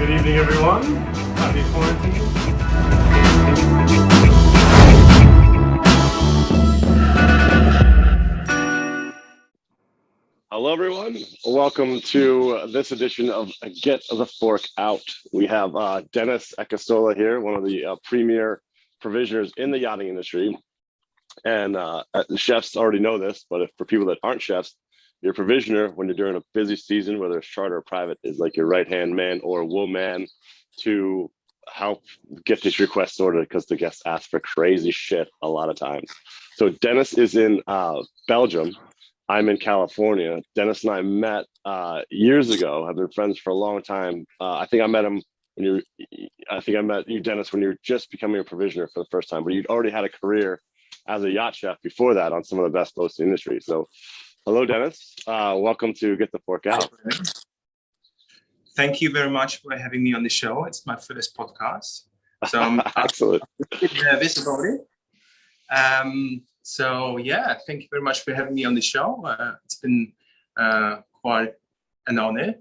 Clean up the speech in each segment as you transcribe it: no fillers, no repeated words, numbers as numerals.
Good evening, everyone. Happy quarantine. Hello, everyone. Welcome to this edition of Get the Fork Out. We have Dennis Ekisola here, one of the premier provisioners in the yachting industry. And the chefs already know this, but for people that aren't chefs, your provisioner, when you're during a busy season, whether it's charter or private, is like your right-hand man or woman to help get these requests sorted because the guests ask for crazy shit a lot of times. So Dennis is in Belgium. I'm in California. Dennis and I met years ago. Have been friends for a long time. I think I met him when I met you, Dennis, when you were just becoming a provisioner for the first time, but you'd already had a career as a yacht chef before that on some of the best boats in the industry. So hello, Dennis. Welcome to Get the Fork Out. Thank you very much for having me on the show. It's my first podcast. So I'm Excellent. a bit nervous about it. So yeah, thank you very much for having me on the show. It's been quite an honor.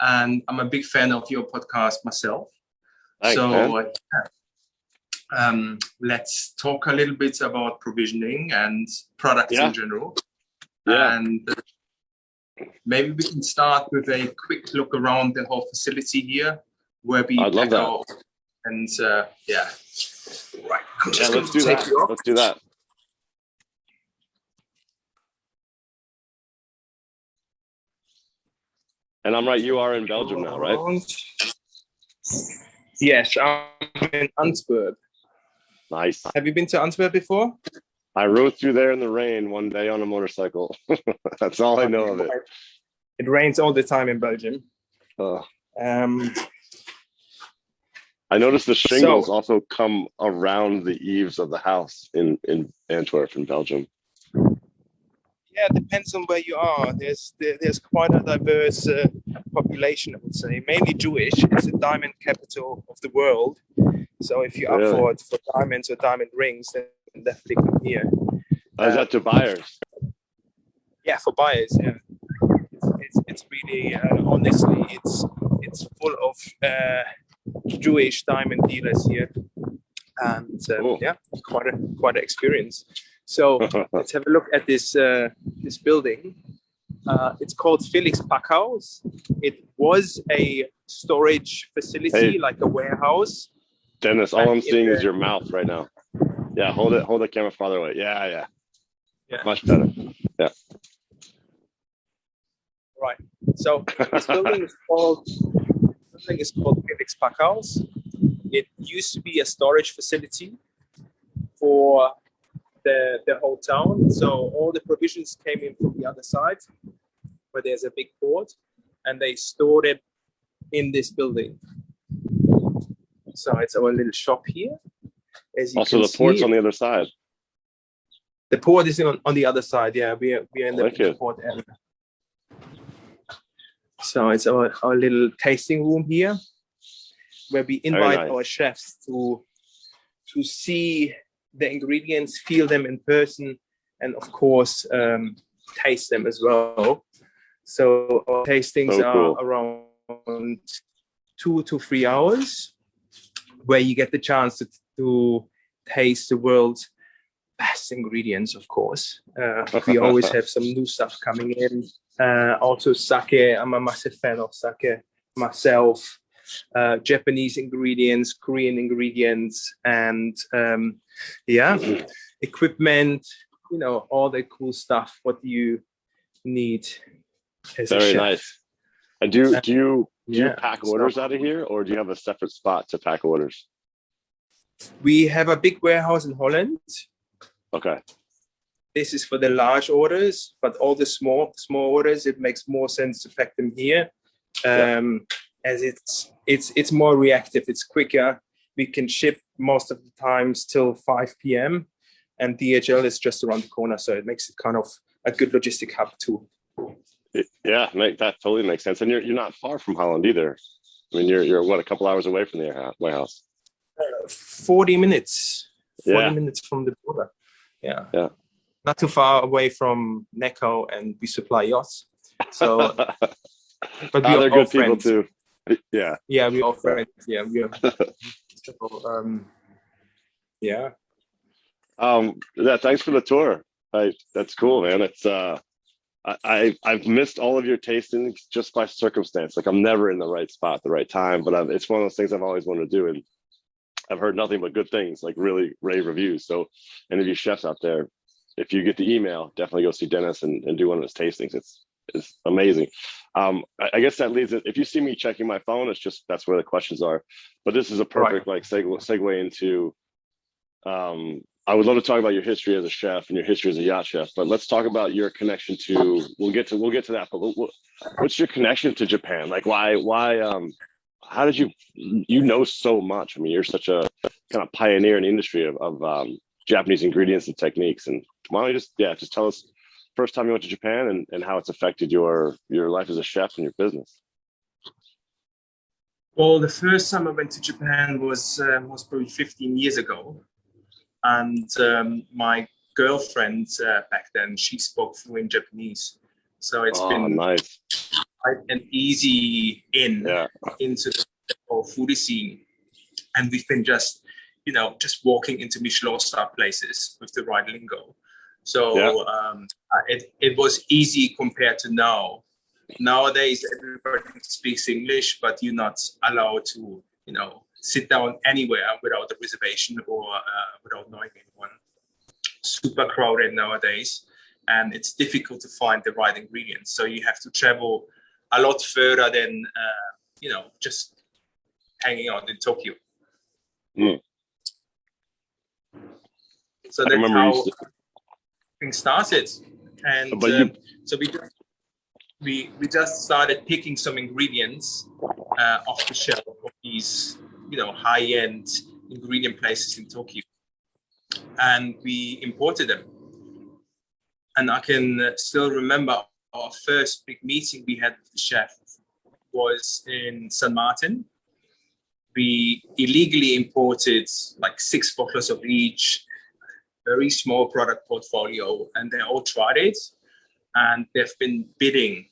And I'm a big fan of your podcast myself. Thanks, let's talk a little bit about provisioning and products in general. Yeah. And maybe we can start with a quick look around the whole facility here, where we I'd love that. And yeah. Right. Let's do that. Let's do that. And I'm right, you are in Belgium now, right? Yes, I'm in Antwerp. Nice. Have you been to Antwerp before? I rode through there in the rain one day on a motorcycle. That's all I know of it. It rains all the time in Belgium. I noticed the shingles also come around the eaves of the house in Antwerp in Belgium. Yeah, it depends on where you are. There's quite a diverse population, I would say, mainly Jewish. It's the diamond capital of the world. So if you're up for diamonds or diamond rings, then definitely come here. Is that to buyers? Yeah, for buyers. Yeah, it's really honestly, it's full of Jewish diamond dealers here, and yeah, quite an experience. So let's have a look at this this building. It's called Felix Packhaus. It was a storage facility, like a warehouse. Dennis, all I'm seeing is your mouth right now. Yeah, hold the camera farther away. Yeah. Much better. Yeah. Right. So this building is called Felix Packhaus. It used to be a storage facility for the whole town. So all the provisions came in from the other side, where there's a big port, and they stored it in this building. So it's our little shop here. As you also, can the port's see, on the other side. The port is on the other side. Yeah, we are in the port area. So it's our little tasting room here, where we invite our chefs to see the ingredients, feel them in person, and of course taste them as well. So our tastings are around 2 to 3 hours, where you get the chance to taste the world's best ingredients, of course. We always have some new stuff coming in. Also sake. I'm a massive fan of sake myself. Japanese ingredients, Korean ingredients, and equipment, all the cool stuff what you need as a chef. Very nice. And do you pack orders out of here, or do you have a separate spot to pack orders? We have a big warehouse in Holland. Okay. This is for the large orders, but all the small orders, it makes more sense to pack them here, as it's more reactive. It's quicker. We can ship most of the times till 5 p.m. and DHL is just around the corner, so it makes it kind of a good logistic hub too. Yeah, that totally makes sense. And you're not far from Holland either. I mean, you're what, a couple hours away from the warehouse? 40 minutes. 40 minutes from the border. Yeah. Not too far away from Necco, and we supply yachts. So, but they're good people too. Yeah. Yeah, we are friends. Yeah, we are. So, yeah. Yeah, thanks for the tour. That's cool, man. It's I've missed all of your tastings just by circumstance. Like I'm never in the right spot at the right time, but it's one of those things I've always wanted to do, and I've heard nothing but good things, like really rave reviews. So any of you chefs out there, if you get the email, definitely go see Dennis and do one of his tastings. It's amazing. I guess that leads it. If you see me checking my phone, it's just that's where the questions are. But this is a perfect like segue into. I would love to talk about your history as a chef and your history as a yacht chef, but let's talk about your connection to. We'll get to that. But what's your connection to Japan? Like, why? How did you know so much? I mean, you're such a kind of pioneer in the industry of Japanese ingredients and techniques. And why don't you just tell us first time you went to Japan and how it's affected your life as a chef and your business. Well, the first time I went to Japan was probably 15 years ago. And my girlfriend back then, she spoke fluent Japanese. So it's been nice. quite an easy into the whole foodie scene. And we've been just walking into Michelin star places with the right lingo. So it was easy compared to now. Nowadays, everybody speaks English, but you're not allowed to, sit down anywhere without a reservation or without knowing anyone. Super crowded nowadays, and it's difficult to find the right ingredients. So you have to travel a lot further than, just hanging out in Tokyo. Mm. So that's how things started. And so we just started picking some ingredients off the shelf of these, high-end ingredient places in Tokyo, and we imported them. And I can still remember our first big meeting we had with the chef was in San Martin. We illegally imported like 6 bottles of each, very small product portfolio, and they all tried it, and they've been bidding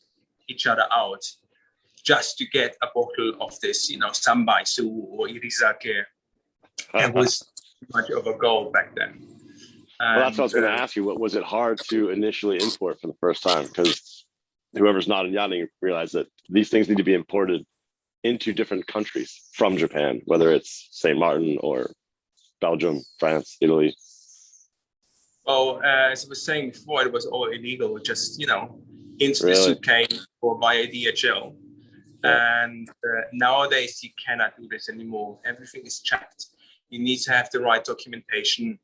each other out just to get a bottle of this, Sambai sous or irizake. It was much of a goal back then. Well, that's what I was going to ask you. What was it hard to initially import for the first time? Because whoever's not in yachting realized that these things need to be imported into different countries from Japan, whether it's St. Martin or Belgium, France, Italy. Well, as I was saying before, it was all illegal, just, into the suitcase or via DHL. Yeah. And nowadays, you cannot do this anymore. Everything is checked. You need to have the right documentation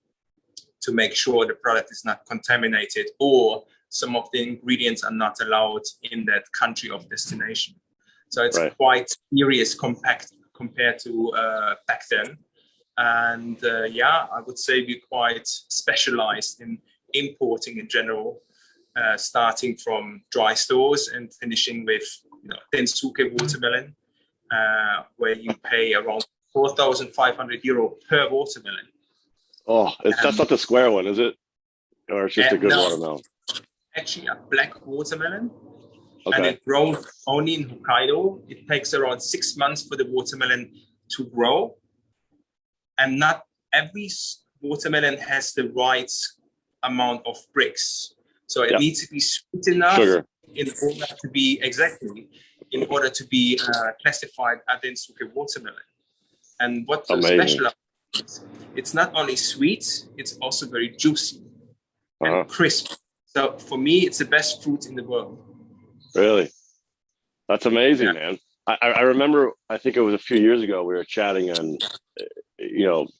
to make sure the product is not contaminated, or some of the ingredients are not allowed in that country of destination. So it's quite serious compared to back then. And I would say we're quite specialized in importing in general, starting from dry stores and finishing with Densuke watermelon, where you pay around €4,500 per watermelon. Oh, that's not the square one, is it? Or it's just a good watermelon? Actually, a black watermelon. Okay. And it grows only in Hokkaido. It takes around 6 months for the watermelon to grow. And not every watermelon has the right amount of bricks. So it needs to be sweet enough in order to be classified as Densuke watermelon. And what's so special about it, it's not only sweet, it's also very juicy and crisp. So for me, it's the best fruit in the world. Really? That's amazing, man. I remember, I think it was a few years ago, we were chatting and,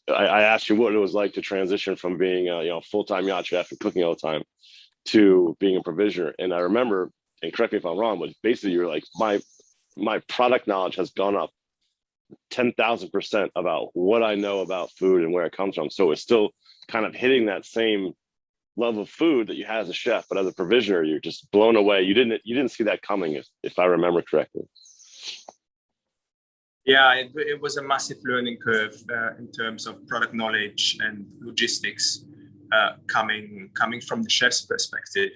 I asked you what it was like to transition from being a full-time yacht chef and cooking all the time to being a provisioner. And I remember, and correct me if I'm wrong, but basically you were like, my product knowledge has gone up 10,000% about what I know about food and where it comes from. So it's still kind of hitting that same level of food that you had as a chef, but as a provisioner, you're just blown away. You didn't see that coming, if I remember correctly. Yeah, it was a massive learning curve in terms of product knowledge and logistics, coming from the chef's perspective.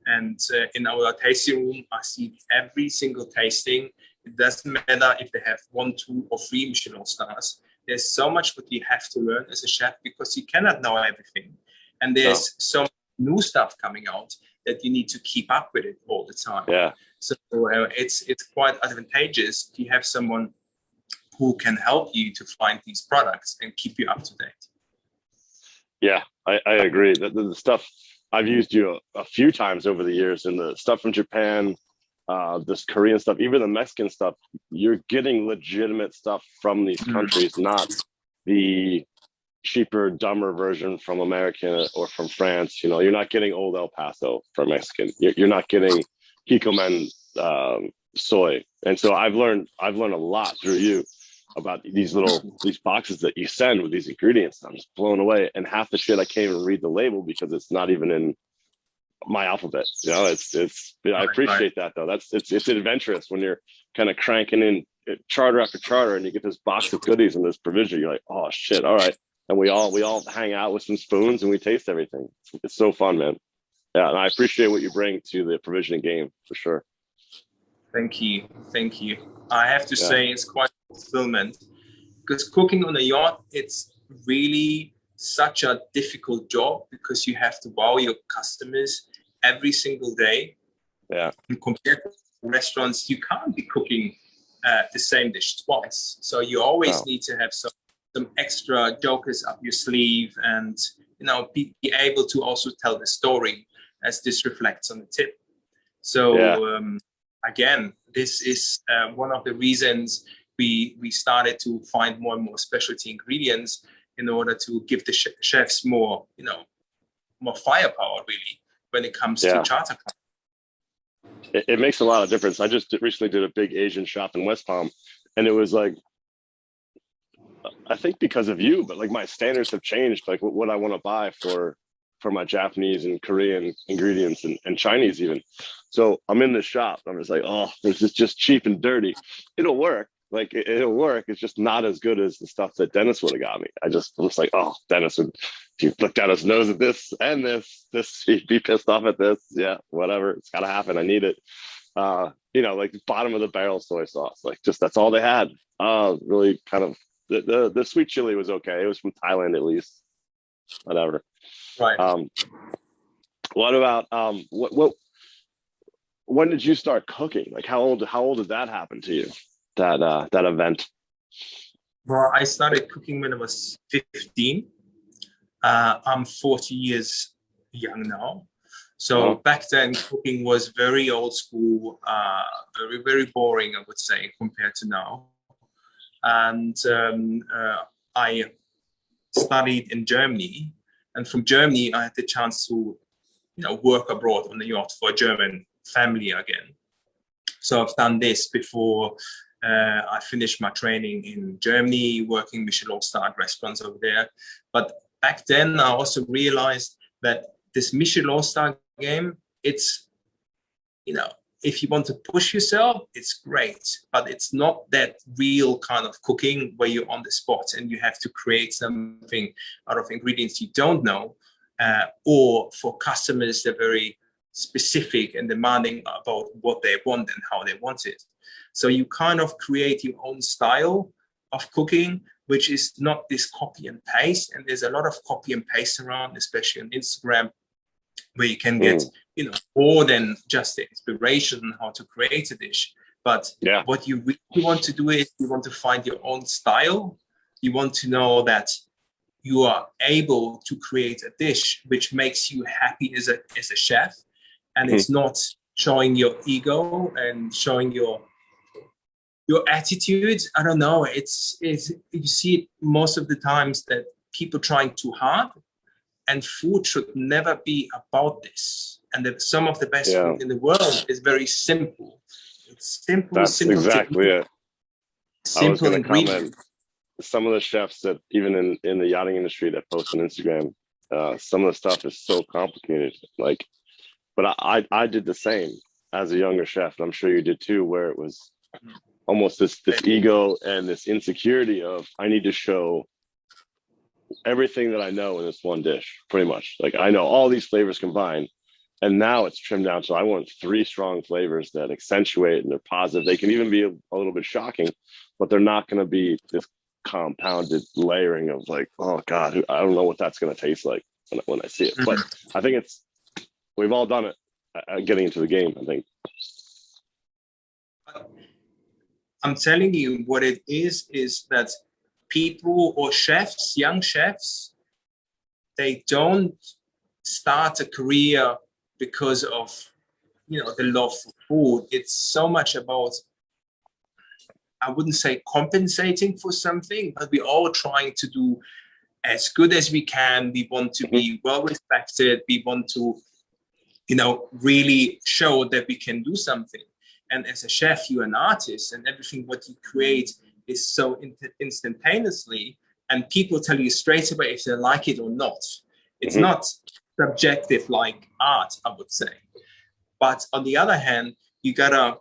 And in our tasting room, I see every single tasting It doesn't matter if they have 1, 2, or 3 Michelin stars. There's so much that you have to learn as a chef because you cannot know everything. And there's so much new stuff coming out that you need to keep up with it all the time. Yeah. So it's quite advantageous if you have someone who can help you to find these products and keep you up to date. Yeah, I agree. The stuff I've used you a few times over the years, and the stuff from Japan, this Korean stuff, even the Mexican stuff, you're getting legitimate stuff from these countries, not the cheaper, dumber version from America or from France. You know, you're not getting old El Paso from Mexican. You're not getting Kikkoman soy. And so I've learned a lot through you about these boxes that you send with these ingredients. I'm just blown away. And half the shit I can't even read the label because it's not even in my alphabet. You know, I appreciate that though. It's adventurous when you're kind of cranking in charter after charter and you get this box of goodies and this provision. You're like, oh shit, all right. And we all hang out with some spoons and we taste everything. It's so fun, man. Yeah, and I appreciate what you bring to the provisioning game for sure. Thank you. I have to say it's quite fulfillment because cooking on a yacht, it's really such a difficult job because you have to wow your customers every single day. Yeah. And compared to restaurants, you can't be cooking the same dish twice. So you always need to have some extra jokers up your sleeve and, you know, be able to also tell the story as this reflects on the tip. So again, this is one of the reasons we started to find more and more specialty ingredients in order to give the chefs more, you know, more firepower really when it comes to charter. It makes a lot of difference. I just recently did a big Asian shop in West Palm, and it was like, I think because of you, but like my standards have changed, like what I want to buy for my Japanese and Korean ingredients and Chinese even. So I'm in the shop. I'm just like, oh, this is just cheap and dirty. It'll work. Like it'll work. It's just not as good as the stuff that Dennis would have got me. I was like, oh, Dennis would, if you looked at his nose at this and this, he'd be pissed off at this. Yeah, whatever. It's gotta happen. I need it. You know, like bottom of the barrel soy sauce. Like just that's all they had. Really kind of the sweet chili was okay. It was from Thailand at least. Whatever. Right. What about what when did you start cooking? Like how old did that happen to you? That event? Well, I started cooking when I was 15. I'm 40 years young now. So back then cooking was very old school, very, very boring, I would say, compared to now. And I studied in Germany. And from Germany, I had the chance to, you know, work abroad on the yacht for a German family again. So I've done this before I finished my training in Germany, working Michelin-starred restaurants over there. But back then, I also realized that this Michelin-star game, it's, you know, if you want to push yourself, it's great, but it's not that real kind of cooking where you're on the spot and you have to create something out of ingredients you don't know, or for customers, they're very specific and demanding about what they want and how they want it. So you kind of create your own style of cooking, which is not this copy and paste. And there's a lot of copy and paste around, especially on Instagram, where you can get, you know, more than just the inspiration on how to create a dish. But what you really want to do is you want to find your own style. You want to know that you are able to create a dish which makes you happy as a chef. And it's not showing your ego and showing your attitude. I don't know. It's you see it most of the times that people trying too hard, and food should never be about this. And some of the best food in the world is very simple. It's simple. That's simple exactly it. Simple ingredients. Some of the chefs that even in the yachting industry that post on Instagram, some of the stuff is so complicated. Like, but I did the same as a younger chef, and I'm sure you did too, where it was almost this ego and this insecurity of I need to show everything that I know in this one dish, pretty much. Like I know all these flavors combined, And now it's trimmed down. So I want 3 strong flavors that accentuate and they're positive. They can even be a little bit shocking, but they're not going to be this compounded layering of like, oh God, I don't know what that's going to taste like when I see it. But I think we've all done it getting into the game, I think. I'm telling you what it is that people or chefs, young chefs, they don't start a career because of, the love for food. It's so much about, I wouldn't say compensating for something, but we're all trying to do as good as we can. We want to be well respected. We want to, really show that we can do something. And as a chef, you're an artist, and everything what you create is so instantaneously, and people tell you straight away if they like it or not. It's not subjective like art, I would say. But on the other hand, you gotta,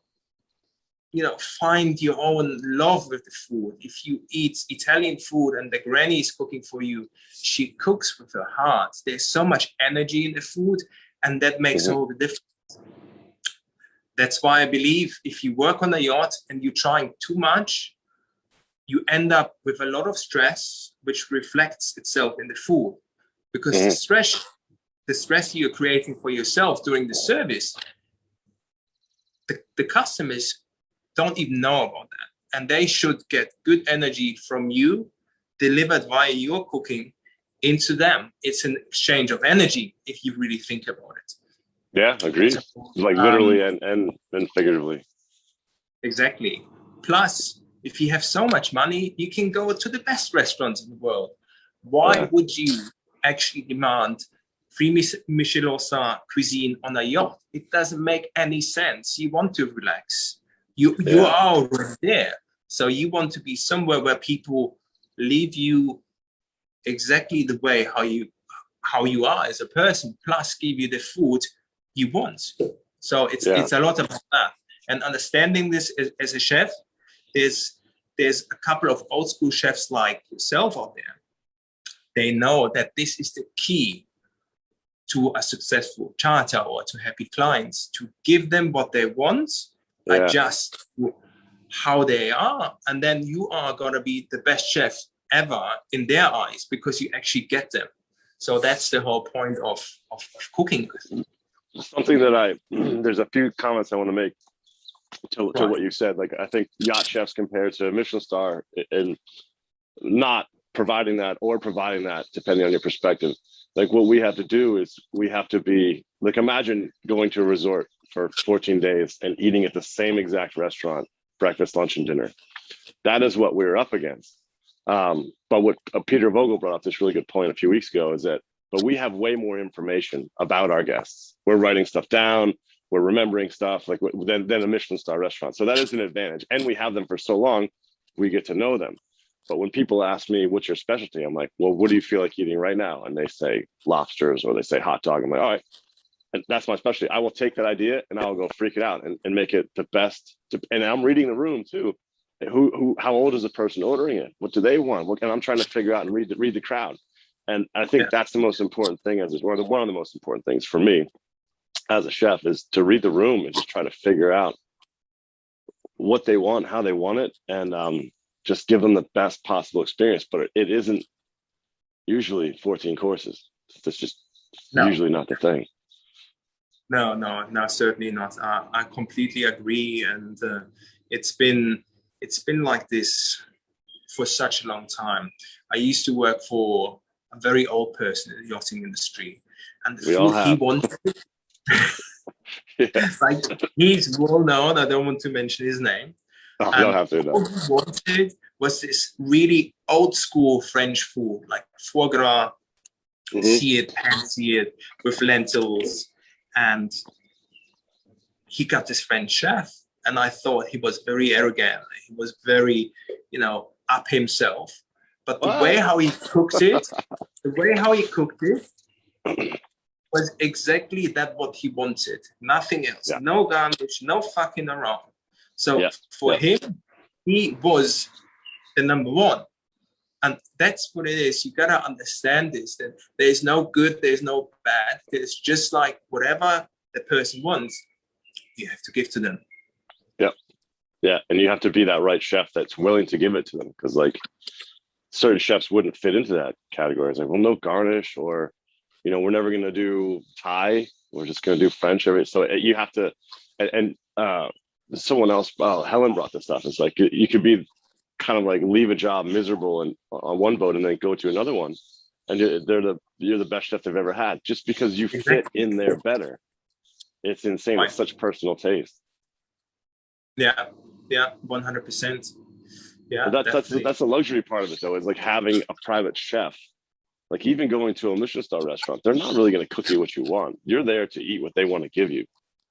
find your own love with the food. If you eat Italian food and the granny is cooking for you, she cooks with her heart. There's so much energy in the food, and that makes all the difference. That's why I believe if you work on a yacht and you're trying too much, you end up with a lot of stress, which reflects itself in the food. Because the stress you're creating for yourself during the service, the customers don't even know about that. And they should get good energy from you delivered via your cooking into them. It's an exchange of energy if you really think about it. Yeah, agreed. Like literally and figuratively. Exactly. Plus, if you have so much money, you can go to the best restaurants in the world. Why would you actually demand 3 Michelin star cuisine on a yacht? It doesn't make any sense. You want to relax. You are already there. So you want to be somewhere where people leave you exactly the way how you are as a person, plus give you the food you want. So it's a lot about that. And understanding this as a chef, there's a couple of old school chefs like yourself out there. They know that this is the key to a successful charter or to happy clients, to give them what they want, adjust how they are, and then you are going to be the best chef ever in their eyes because you actually get them. So that's the whole point of cooking. Something that there's a few comments I want to make to what you said. Like, I think yacht chefs compared to a Michelin star and not providing that or providing that, depending on your perspective. Like, what we have to do is we have to be like, imagine going to a resort for 14 days and eating at the same exact restaurant, breakfast, lunch, and dinner. That is what we're up against. But what Peter Vogel brought up this really good point a few weeks ago is that, but we have way more information about our guests. We're writing stuff down. We're remembering stuff like than a Michelin star restaurant. So that is an advantage. And we have them for so long, we get to know them. But when people ask me, what's your specialty? I'm like, well, what do you feel like eating right now? And they say lobsters or they say hot dog. I'm like, all right. And that's my specialty. I will take that idea and I'll go freak it out and make it the best. And I'm reading the room too. How old is the person ordering it? What do they want? And I'm trying to figure out and read the crowd. And I think that's the most important thing, one of the most important things for me as a chef is to read the room and just try to figure out what they want, how they want it, and just give them the best possible experience. But it isn't usually 14 courses. That's just usually not the thing. No, certainly not. I completely agree. And it's been like this for such a long time. I used to work for a very old person in the yachting industry, and the food he wanted, like, he's well known. I don't want to mention his name. Oh, you don't have to. What he wanted was this really old school French food, like foie gras, seared, pan-seared with lentils, and he got this French chef. And I thought he was very arrogant. He was very, up himself. But the way how he cooked it, was exactly that what he wanted. Nothing else. Yeah. No garnish, no fucking around. So for him, he was the number one. And that's what it is. You got to understand this, that there's no good, there's no bad. There's just like whatever the person wants, you have to give to them. Yeah, and you have to be that right chef that's willing to give it to them, because like certain chefs wouldn't fit into that category. It's like, well, no garnish, or we're never going to do Thai. We're just going to do French. So you have to, and someone else, Helen brought this up. It's like you could be kind of like leave a job miserable and on one boat and then go to another one, and you're the best chef they've ever had, just because you fit in there better. It's insane. It's such personal taste. Yeah, 100%. Yeah, that's the luxury part of it, though, is like having a private chef. Like even going to a Michelin star restaurant, they're not really going to cook you what you want. You're there to eat what they want to give you.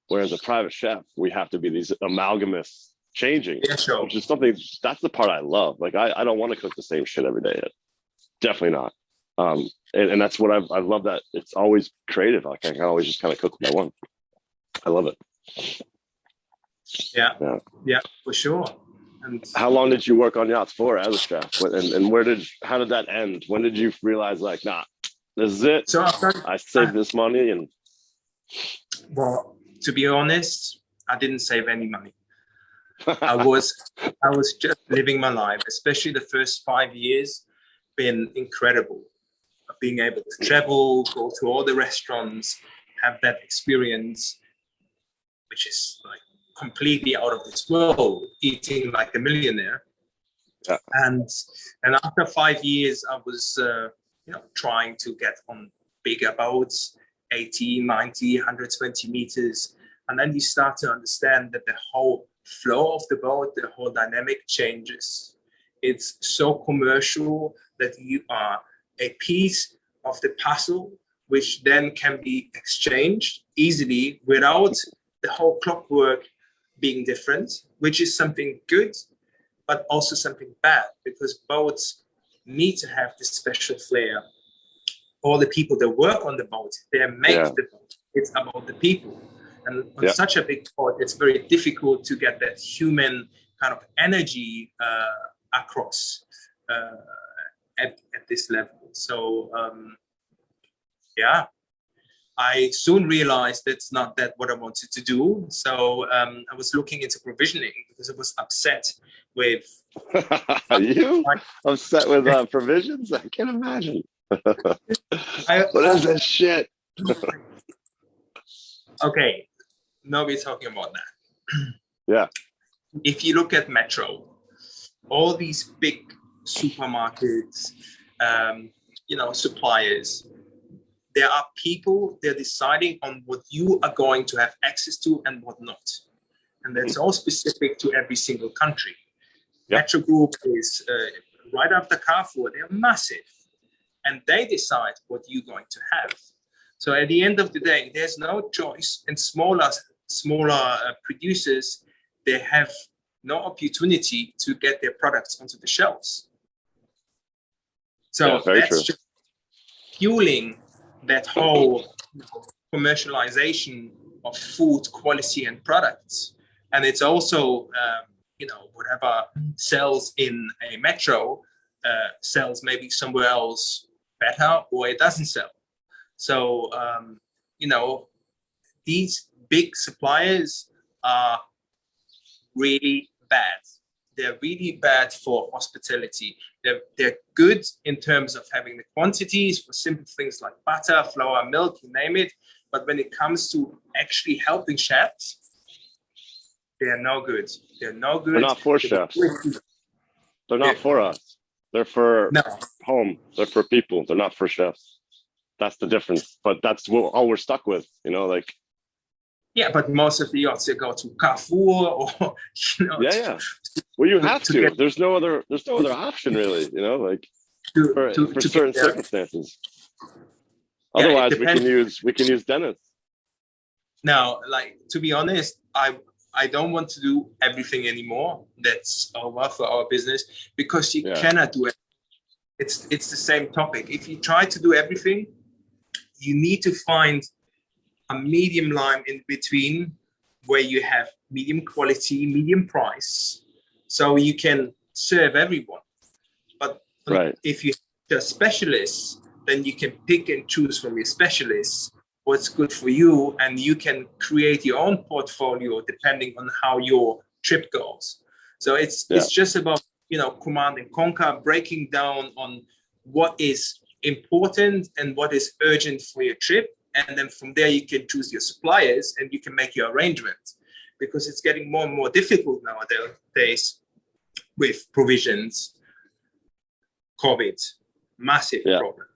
Whereas a private chef, we have to be these amalgamous changing, which is something, that's the part I love. Like I don't want to cook the same shit every day. Definitely not. And that's what I love, that it's always creative. Like I can always just kind of cook what I want. I love it. Yeah, for sure. And how long did you work on yachts for as a chef? And how did that end? When did you realize, like, nah, this is it? So I saved this money. And well, to be honest, I didn't save any money. I was just living my life, especially the first 5 years, been incredible. Being able to travel, go to all the restaurants, have that experience, which is like completely out of this world, eating like a millionaire. Yeah. And after 5 years, I was trying to get on bigger boats, 80, 90, 120 meters. And then you start to understand that the whole flow of the boat, the whole dynamic changes. It's so commercial that you are a piece of the puzzle, which then can be exchanged easily without the whole clockwork being different, which is something good, but also something bad, because boats need to have this special flair. All the people that work on the boat, they make the boat. It's about the people. And on such a big boat, it's very difficult to get that human kind of energy across at this level. So, I soon realized that's not that what I wanted to do. So I was looking into provisioning because I was upset with... You upset with provisions? I can't imagine. What is this shit? Okay, nobody's talking about that. Yeah. If you look at Metro, all these big supermarkets, suppliers, there are people, they're deciding on what you are going to have access to and what not. And that's all specific to every single country. Yep. Metro Group is right after Carrefour, they're massive. And they decide what you're going to have. So at the end of the day, there's no choice. And smaller producers, they have no opportunity to get their products onto the shelves. So that's just fueling that whole commercialization of food quality and products. And it's also, whatever sells in a Metro sells maybe somewhere else better, or it doesn't sell. So, these big suppliers are really bad. They're really bad for hospitality. They're good in terms of having the quantities for simple things like butter, flour, milk, you name it. But when it comes to actually helping chefs, they're no good. They're no good. They're not for chefs. They're not for us. They're for home. They're for people. They're not for chefs. That's the difference. But that's all we're stuck with, like. Yeah, but most of the yachts, they go to Carrefour or, Well, you have to. There's no other option, really. For certain circumstances. Otherwise, we can use Dennis. Now, to be honest, I don't want to do everything anymore. That's over for our business, because you cannot do it. It's the same topic. If you try to do everything, you need to find a medium line in between, where you have medium quality, medium price, so you can serve everyone. But if you're a specialist, then you can pick and choose from your specialists what's good for you, and you can create your own portfolio depending on how your trip goes. So it's just about, command and conquer, breaking down on what is important and what is urgent for your trip. And then from there, you can choose your suppliers and you can make your arrangements, because it's getting more and more difficult nowadays with provisions, COVID, massive problem,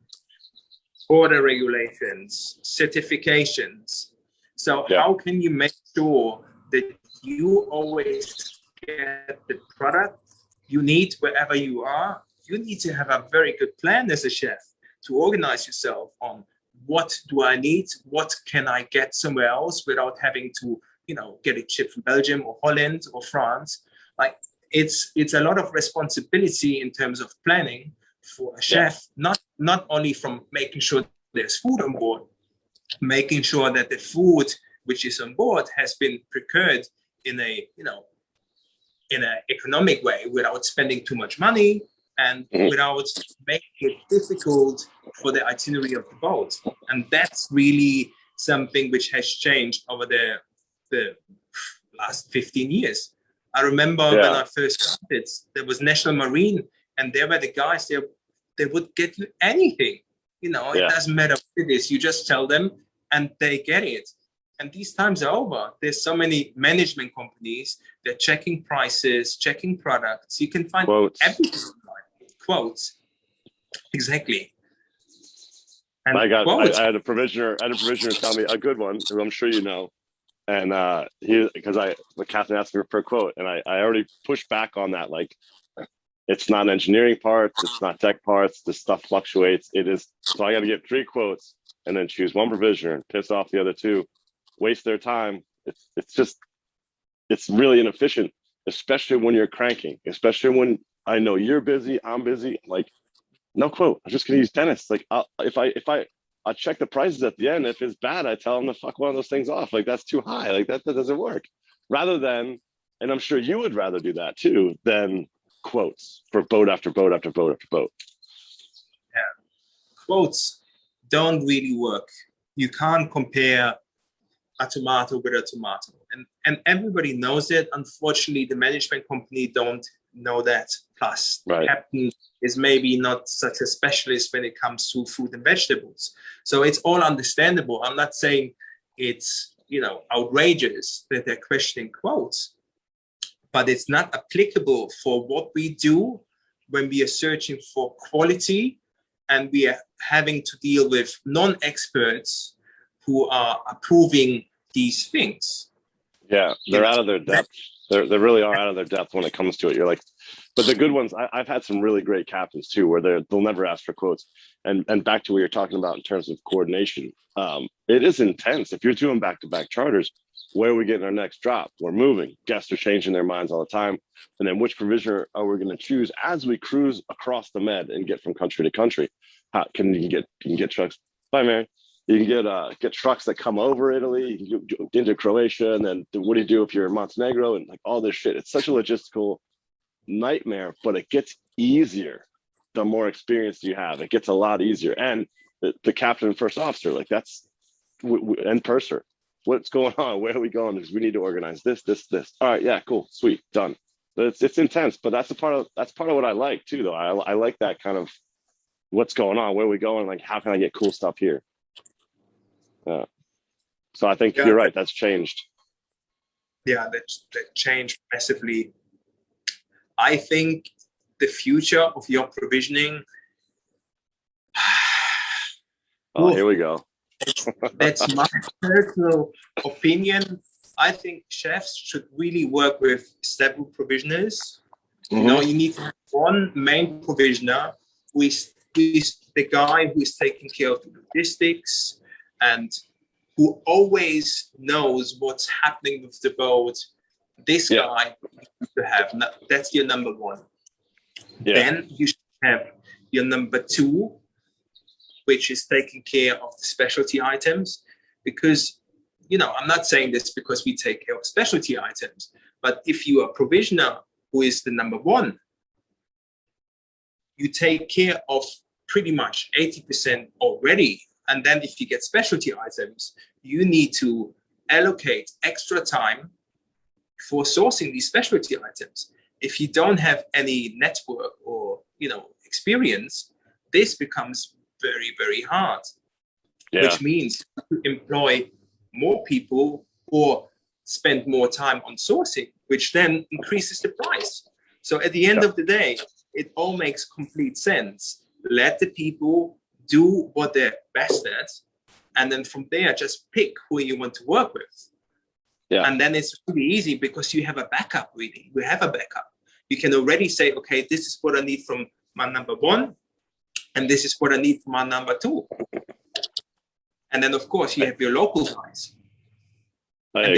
order regulations, certifications. So how can you make sure that you always get the product you need wherever you are? You need to have a very good plan as a chef to organize yourself on what do I need, what can I get somewhere else without having to, get it shipped from Belgium or Holland or France. Like it's a lot of responsibility in terms of planning for a chef, not only from making sure there's food on board, making sure that the food which is on board has been procured in a, in an economic way without spending too much money and without making it difficult for the itinerary of the boat. And that's really something which has changed over the last 15 years. I remember when I first started, there was National Marine, and there were the guys, they would get you anything. It doesn't matter what it is. You just tell them and they get it. And these times are over. There's so many management companies. They're checking prices, checking products. You can find everything online. Quotes. Exactly. And I had a provisioner tell me a good one, who I'm sure you know. And the captain asked me for a quote, and I already pushed back on that. Like, it's not engineering parts, it's not tech parts. This stuff fluctuates. It is. So I got to get 3 quotes and then choose one provisioner and piss off the other 2, waste their time. It's really inefficient, especially when you're cranking, especially when I know you're busy, I'm busy. Like, no quote. I'm just gonna use Dennis. Like, I check the prices at the end. If it's bad, I tell them to fuck one of those things off. Like, that's too high. Like, that doesn't work. Rather than, and I'm sure you would rather do that too, than quotes for boat after boat after boat after boat. Yeah, quotes don't really work. You can't compare a tomato with a tomato, and everybody knows it. Unfortunately, the management company don't know that. Plus, the captain is maybe not such a specialist when it comes to fruit and vegetables. So it's all understandable. I'm not saying it's outrageous that they're questioning quotes, but it's not applicable for what we do when we are searching for quality and we are having to deal with non-experts who are approving these things. Yeah, they're out of their depth. They really are out of their depth when it comes to it. You're like, but the good ones, I've had some really great captains too, where they'll never ask for quotes. And back to what you're talking about in terms of coordination, it is intense. If you're doing back-to-back charters, where are we getting our next drop? We're moving. Guests are changing their minds all the time. And then which provisioner are we going to choose as we cruise across the Med and get from country to country? How can you get trucks? Bye, Mary. You can get trucks that come over Italy, you can go into Croatia, and then what do you do if you're in Montenegro and like all this shit? It's such a logistical nightmare, but it gets easier the more experience you have. It gets a lot easier. And the captain and first officer, like that's and purser. What's going on? Where are we going? Because we need to organize this. All right, yeah, cool, sweet, done. But it's intense, but that's part of what I like too, though. I like that kind of what's going on, where are we going, like how can I get cool stuff here? So I think you're right. That's changed. Yeah, that changed massively. I think the future of your provisioning. Here we go. That's my personal opinion. I think chefs should really work with several provisioners. Mm-hmm. You need one main provisioner who is the guy who is taking care of the logistics and who always knows what's happening with the boat. This guy you need to have. That's your number one. Yeah. Then you should have your number two, which is taking care of the specialty items. Because, I'm not saying this because we take care of specialty items, but if you are a provisioner who is the number one, you take care of pretty much 80% already And then if you get specialty items, you need to allocate extra time for sourcing these specialty items. If you don't have any network or, you know, experience, this becomes very, very hard, which means you employ more people or spend more time on sourcing, which then increases the price. So at the end of the day, it all makes complete sense. Let the people do what they're best at, and then from there, just pick who you want to work with. Yeah. And then it's really easy because you have a backup, really. We have a backup. You can already say, okay, this is what I need from my number one, and this is what I need from my number two. And then, of course, you have your local guys. And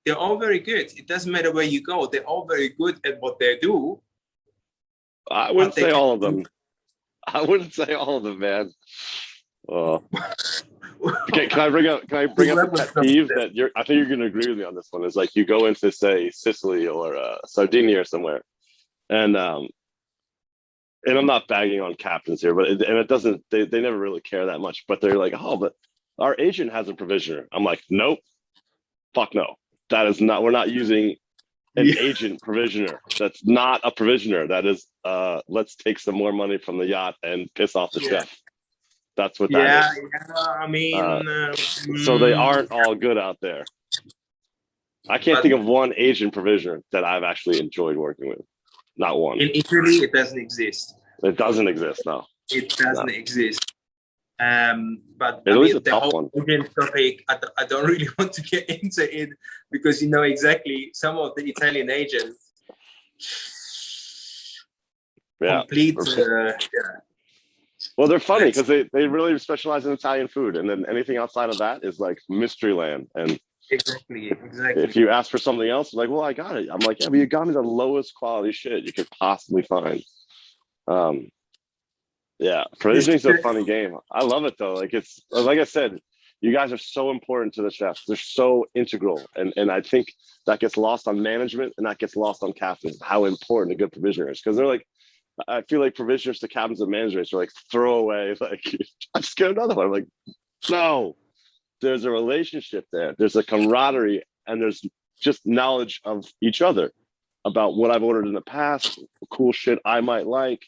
they're all very good. It doesn't matter where you go. They're all very good at what they do. I wouldn't say all of them. I wouldn't say all of them, man. Can I bring up a pet peeve that I think you're going to agree with me on this one? Is like you go into, say, Sicily or Sardinia or somewhere, and I'm not bagging on captains here, but it doesn't. They never really care that much. But they're like, oh, but our agent has a provisioner. I'm like, nope, fuck no. That is not. We're not using an agent provisioner. That's not a provisioner. That is, let's take some more money from the yacht and piss off the chef. That's what that is. Yeah, I mean, so they aren't all good out there. I can't think of one agent provisioner that I've actually enjoyed working with. Not one. In Italy, it doesn't exist. It doesn't exist, no. It doesn't exist. But Italy's I mean, a tough one. Agent topic, I don't really want to get into it because you know exactly some of the Italian agents. Complete. Well, they're funny because they really specialize in Italian food, and then anything outside of that is like mystery land. And exactly. If you ask for something else, like, well, I got it. I'm like, yeah, but you got me the lowest quality shit you could possibly find. Provisioning's a funny game. I love it though. Like it's like I said, you guys are so important to the chefs. They're so integral, and I think that gets lost on management and that gets lost on captains. How important a good provisioner is, because they're like. I feel like provisioners to captains and managers are like throwaway. Like, I just get another one. I'm like, no, there's a relationship there. There's a camaraderie, and there's just knowledge of each other about what I've ordered in the past, cool shit I might like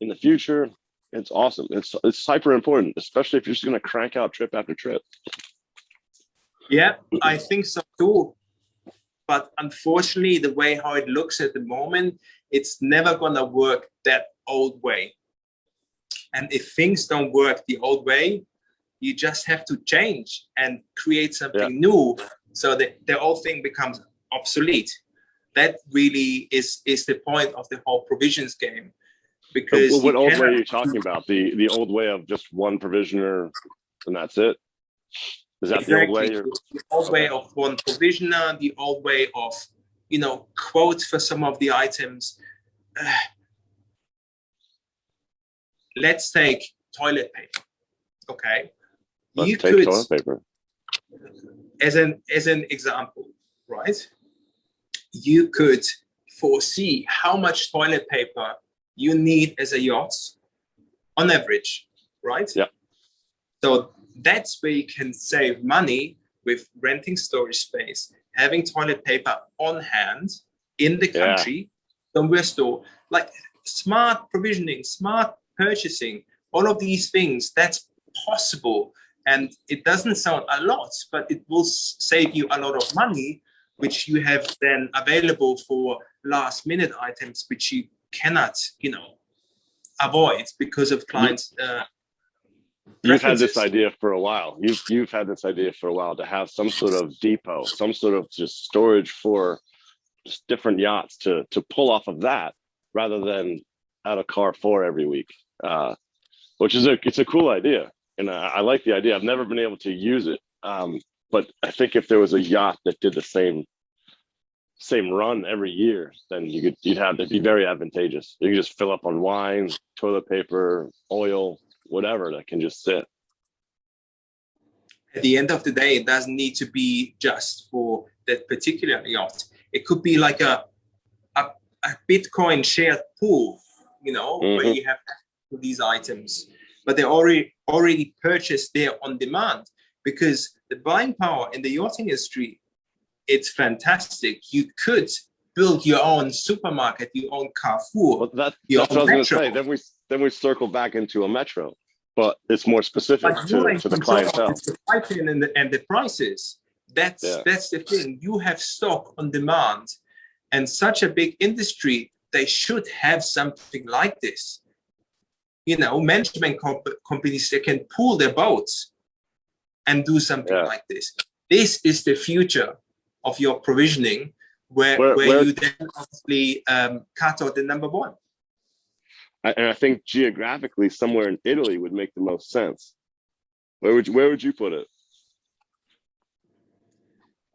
in the future. It's awesome. It's hyper important, especially if you're just going to crank out trip after trip. Yeah, I think so too. But unfortunately, the way how it looks at the moment, it's never going to work that old way. And if things don't work the old way, you just have to change and create something new so that the old thing becomes obsolete. That really is the point of the whole provisions game. Because what old way are you talking about? The old way of just one provisioner and that's it? Is that the old way? The old way of one provisioner, the old way of, you know, quotes for some of the items. Let's take toilet paper. Okay. Let's take toilet paper. As an example, right? You could foresee how much toilet paper you need as a yacht on average, right? Yeah. So that's where you can save money with renting storage space, having toilet paper on hand in the country, somewhere store, like smart provisioning, smart purchasing, all of these things, that's possible. And it doesn't sound a lot, but it will save you a lot of money, which you have then available for last minute items, which you cannot, you know, avoid because of clients' You've had this idea for a while. You've had this idea for a while to have some sort of depot, some sort of just storage for just different yachts to pull off of that rather than out of Carrefour every week, which is it's a cool idea. And I like the idea. I've never been able to use it. But I think if there was a yacht that did the same run every year, then it'd be very advantageous. You can just fill up on wine, toilet paper, oil, whatever that can just sit. At the end of the day, it doesn't need to be just for that particular yacht. It could be like a Bitcoin shared pool, you know, where you have these items. but they already purchased there on demand, because the buying power in the yachting industry, it's fantastic. You could build your own supermarket, your own Carrefour. Well, that's what I was going to say. Then we circle back into a metro, but it's more specific to the clientele. The supply chain and the prices. That's the thing. You have stock on demand, and such a big industry, they should have something like this. You know, management companies, they can pool their boats and do something like this. This is the future of your provisioning, where you then obviously cut out the number one. And I think geographically, somewhere in Italy would make the most sense. Where would you put it?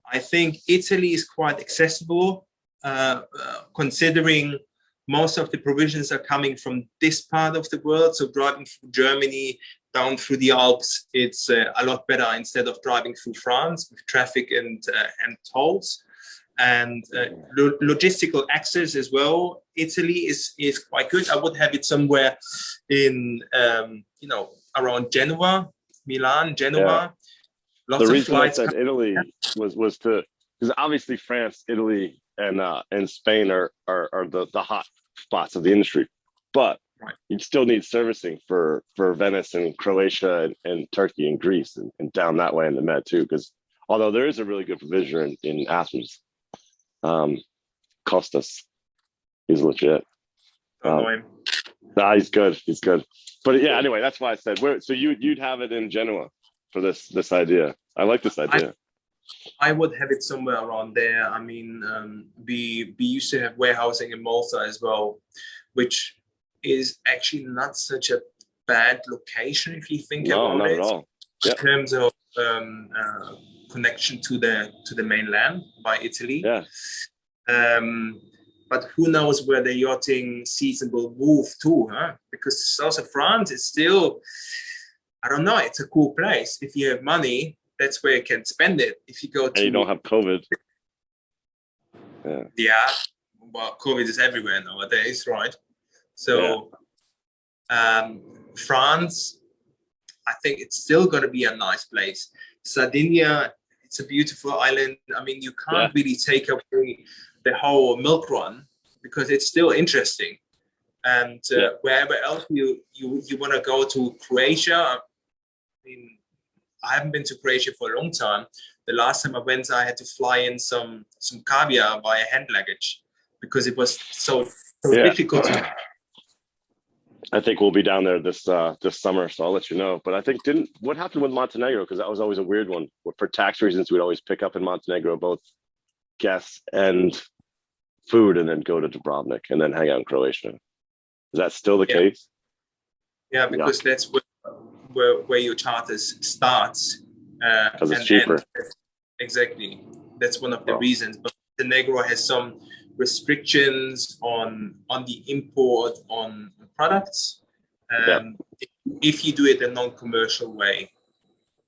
I think Italy is quite accessible, considering most of the provisions are coming from this part of the world. So driving through Germany down through the Alps, it's a lot better instead of driving through France with traffic and tolls. And logistical access as well. Italy is quite good. I would have it somewhere in around Genoa, Milan, Genoa. Lots the of reason flights. I said Italy was because obviously France, Italy, and Spain are the hot spots of the industry, but you still need servicing for Venice and Croatia and Turkey and Greece and down that way in the Med too. Because although there is a really good provisioner in Athens, Costas, he's legit. He's good. He's good. But yeah, anyway, that's why I said so you'd have it in Genoa for this idea. I like this idea. I would have it somewhere around there. I mean, we used to have warehousing in Malta as well, which is actually not such a bad location if you think about not it. At all. In terms of connection to the mainland by Italy. Yeah. But who knows where the yachting season will move to, huh? Because the south of France is still, I don't know, it's a cool place. If you have money, that's where you can spend it. If you go to... And you don't have COVID. Yeah. Well, COVID is everywhere nowadays, right? So France, I think it's still going to be a nice place. Sardinia, it's a beautiful island. I mean, you can't really take away the whole milk run because it's still interesting. And wherever else you want to go to, Croatia, I mean, I haven't been to Croatia for a long time. The last time I went, I had to fly in some caviar via hand luggage because it was so difficult to... I think we'll be down there this summer, so I'll let you know. But I think what happened with Montenegro? Because that was always a weird one. For tax reasons, we'd always pick up in Montenegro both guests and food, and then go to Dubrovnik and then hang out in Croatia. Is that still the case? Yeah, because that's where your charter starts. Because it's cheaper. Exactly, that's one of the reasons. But Montenegro has some restrictions on the import on products if you do it a non-commercial way,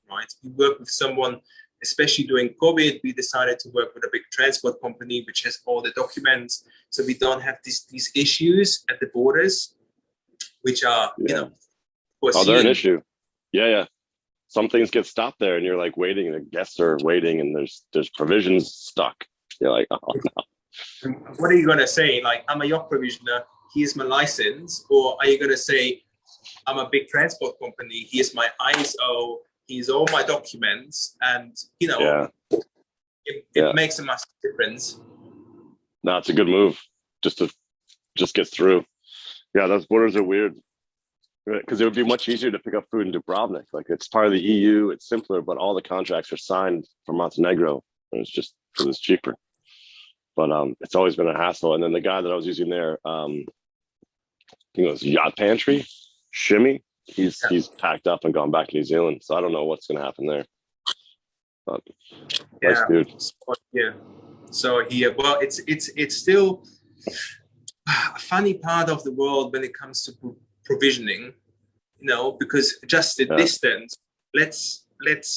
right? We work with someone, especially during COVID, we decided to work with a big transport company which has all the documents, so we don't have these issues at the borders, which are they're an issue. Some things get stopped there and you're like waiting, and the guests are waiting, and there's provisions stuck. You're like, oh no. What are you going to say? Like, I'm a yacht provisioner, here's my license. Or are you going to say, I'm a big transport company, here's my ISO, here's all my documents. And, it makes a massive difference. No, it's a good move. Just get through. Yeah, those borders are weird. Because it would be much easier to pick up food in Dubrovnik. Like, it's part of the EU, it's simpler, but all the contracts are signed for Montenegro. And it's just because it's cheaper. But it's always been a hassle. And then the guy that I was using there, I think it was Yacht Pantry, Shimmy. He's packed up and gone back to New Zealand. So I don't know what's going to happen there. But nice dude. So it's still a funny part of the world when it comes to provisioning, because just the distance. Let's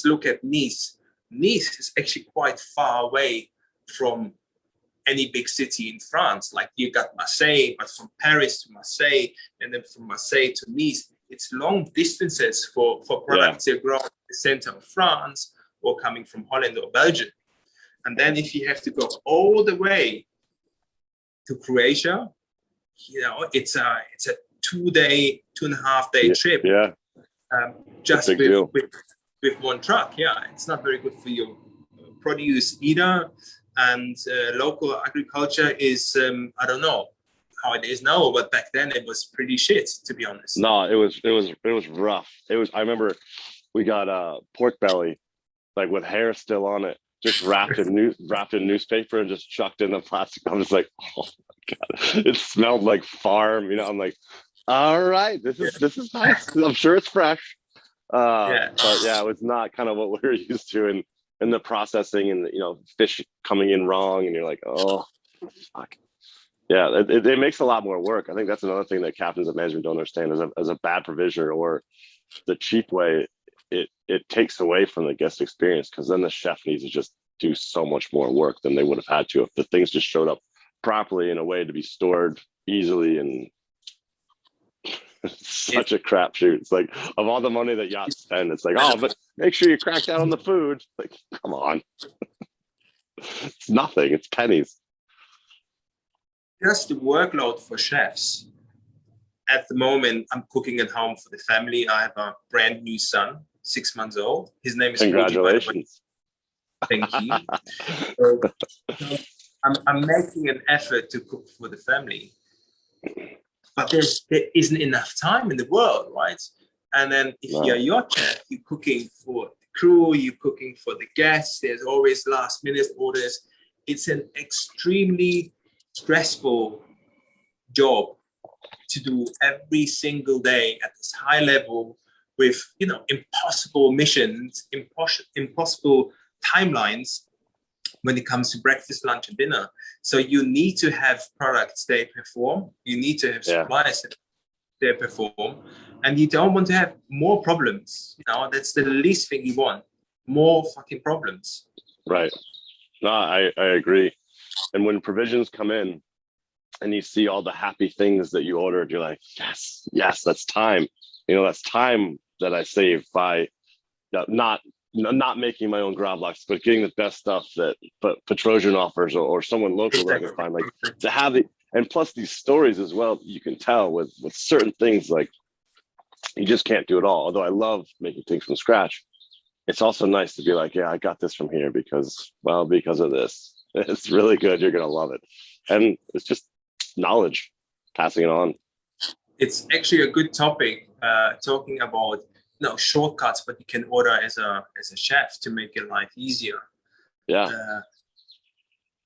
look at Nice. Nice is actually quite far away from any big city in France. Like, you got Marseille, but from Paris to Marseille, and then from Marseille to Nice, it's long distances for products that grow in the center of France or coming from Holland or Belgium. And then if you have to go all the way to Croatia, you know, it's a 2.5 day trip. Yeah. Just with one truck. Yeah, it's not very good for your produce either. And local agriculture is, I don't know how it is now, but back then it was pretty shit, to be honest. No, it was rough. I remember we got pork belly, like with hair still on it, just wrapped in newspaper and just chucked in the plastic. I'm just like, oh my God, it smelled like farm. You know, I'm like, all right, this is nice. I'm sure it's fresh. But yeah, it was not kind of what we were used to in the processing, and you know, fish coming in wrong, and you're like, oh, fuck. Yeah, it makes a lot more work. I think that's another thing that captains of management don't understand as a bad provisioner or the cheap way. It takes away from the guest experience, because then the chef needs to just do so much more work than they would have had to if the things just showed up properly in a way to be stored easily. And it's such a crapshoot. It's like, of all the money that yachts spend, it's like, oh, but make sure you crack down on the food. Like, come on. It's nothing. It's pennies. Just the workload for chefs. At the moment, I'm cooking at home for the family. I have a brand new son, 6 months old. His name is Congratulations. Koji. Thank you. So, I'm making an effort to cook for the family, but there isn't enough time in the world, right? And then if you're a yacht chef, you're cooking for the crew, you're cooking for the guests. There's always last minute orders. It's an extremely stressful job to do every single day at this high level with, you know, impossible missions, impossible timelines when it comes to breakfast, lunch, and dinner. So you need to have products that perform. You need to have suppliers that perform, and you don't want to have more problems. You know, that's the least thing you want. More fucking problems. Right. No, I agree. And when provisions come in and you see all the happy things that you ordered, you're like, yes, that's time. You know, that's time that I saved by not making my own gravlax, but getting the best stuff that Petrosian offers or someone local that I can find. Like, to have it, and plus these stories as well, you can tell with certain things, like, you just can't do it all. Although I love making things from scratch, it's also nice to be like, yeah, I got this from here because of this. It's really good. You're going to love it. And it's just knowledge, passing it on. It's actually a good topic, talking about, you know, shortcuts, but you can order as a chef to make your life easier. Yeah.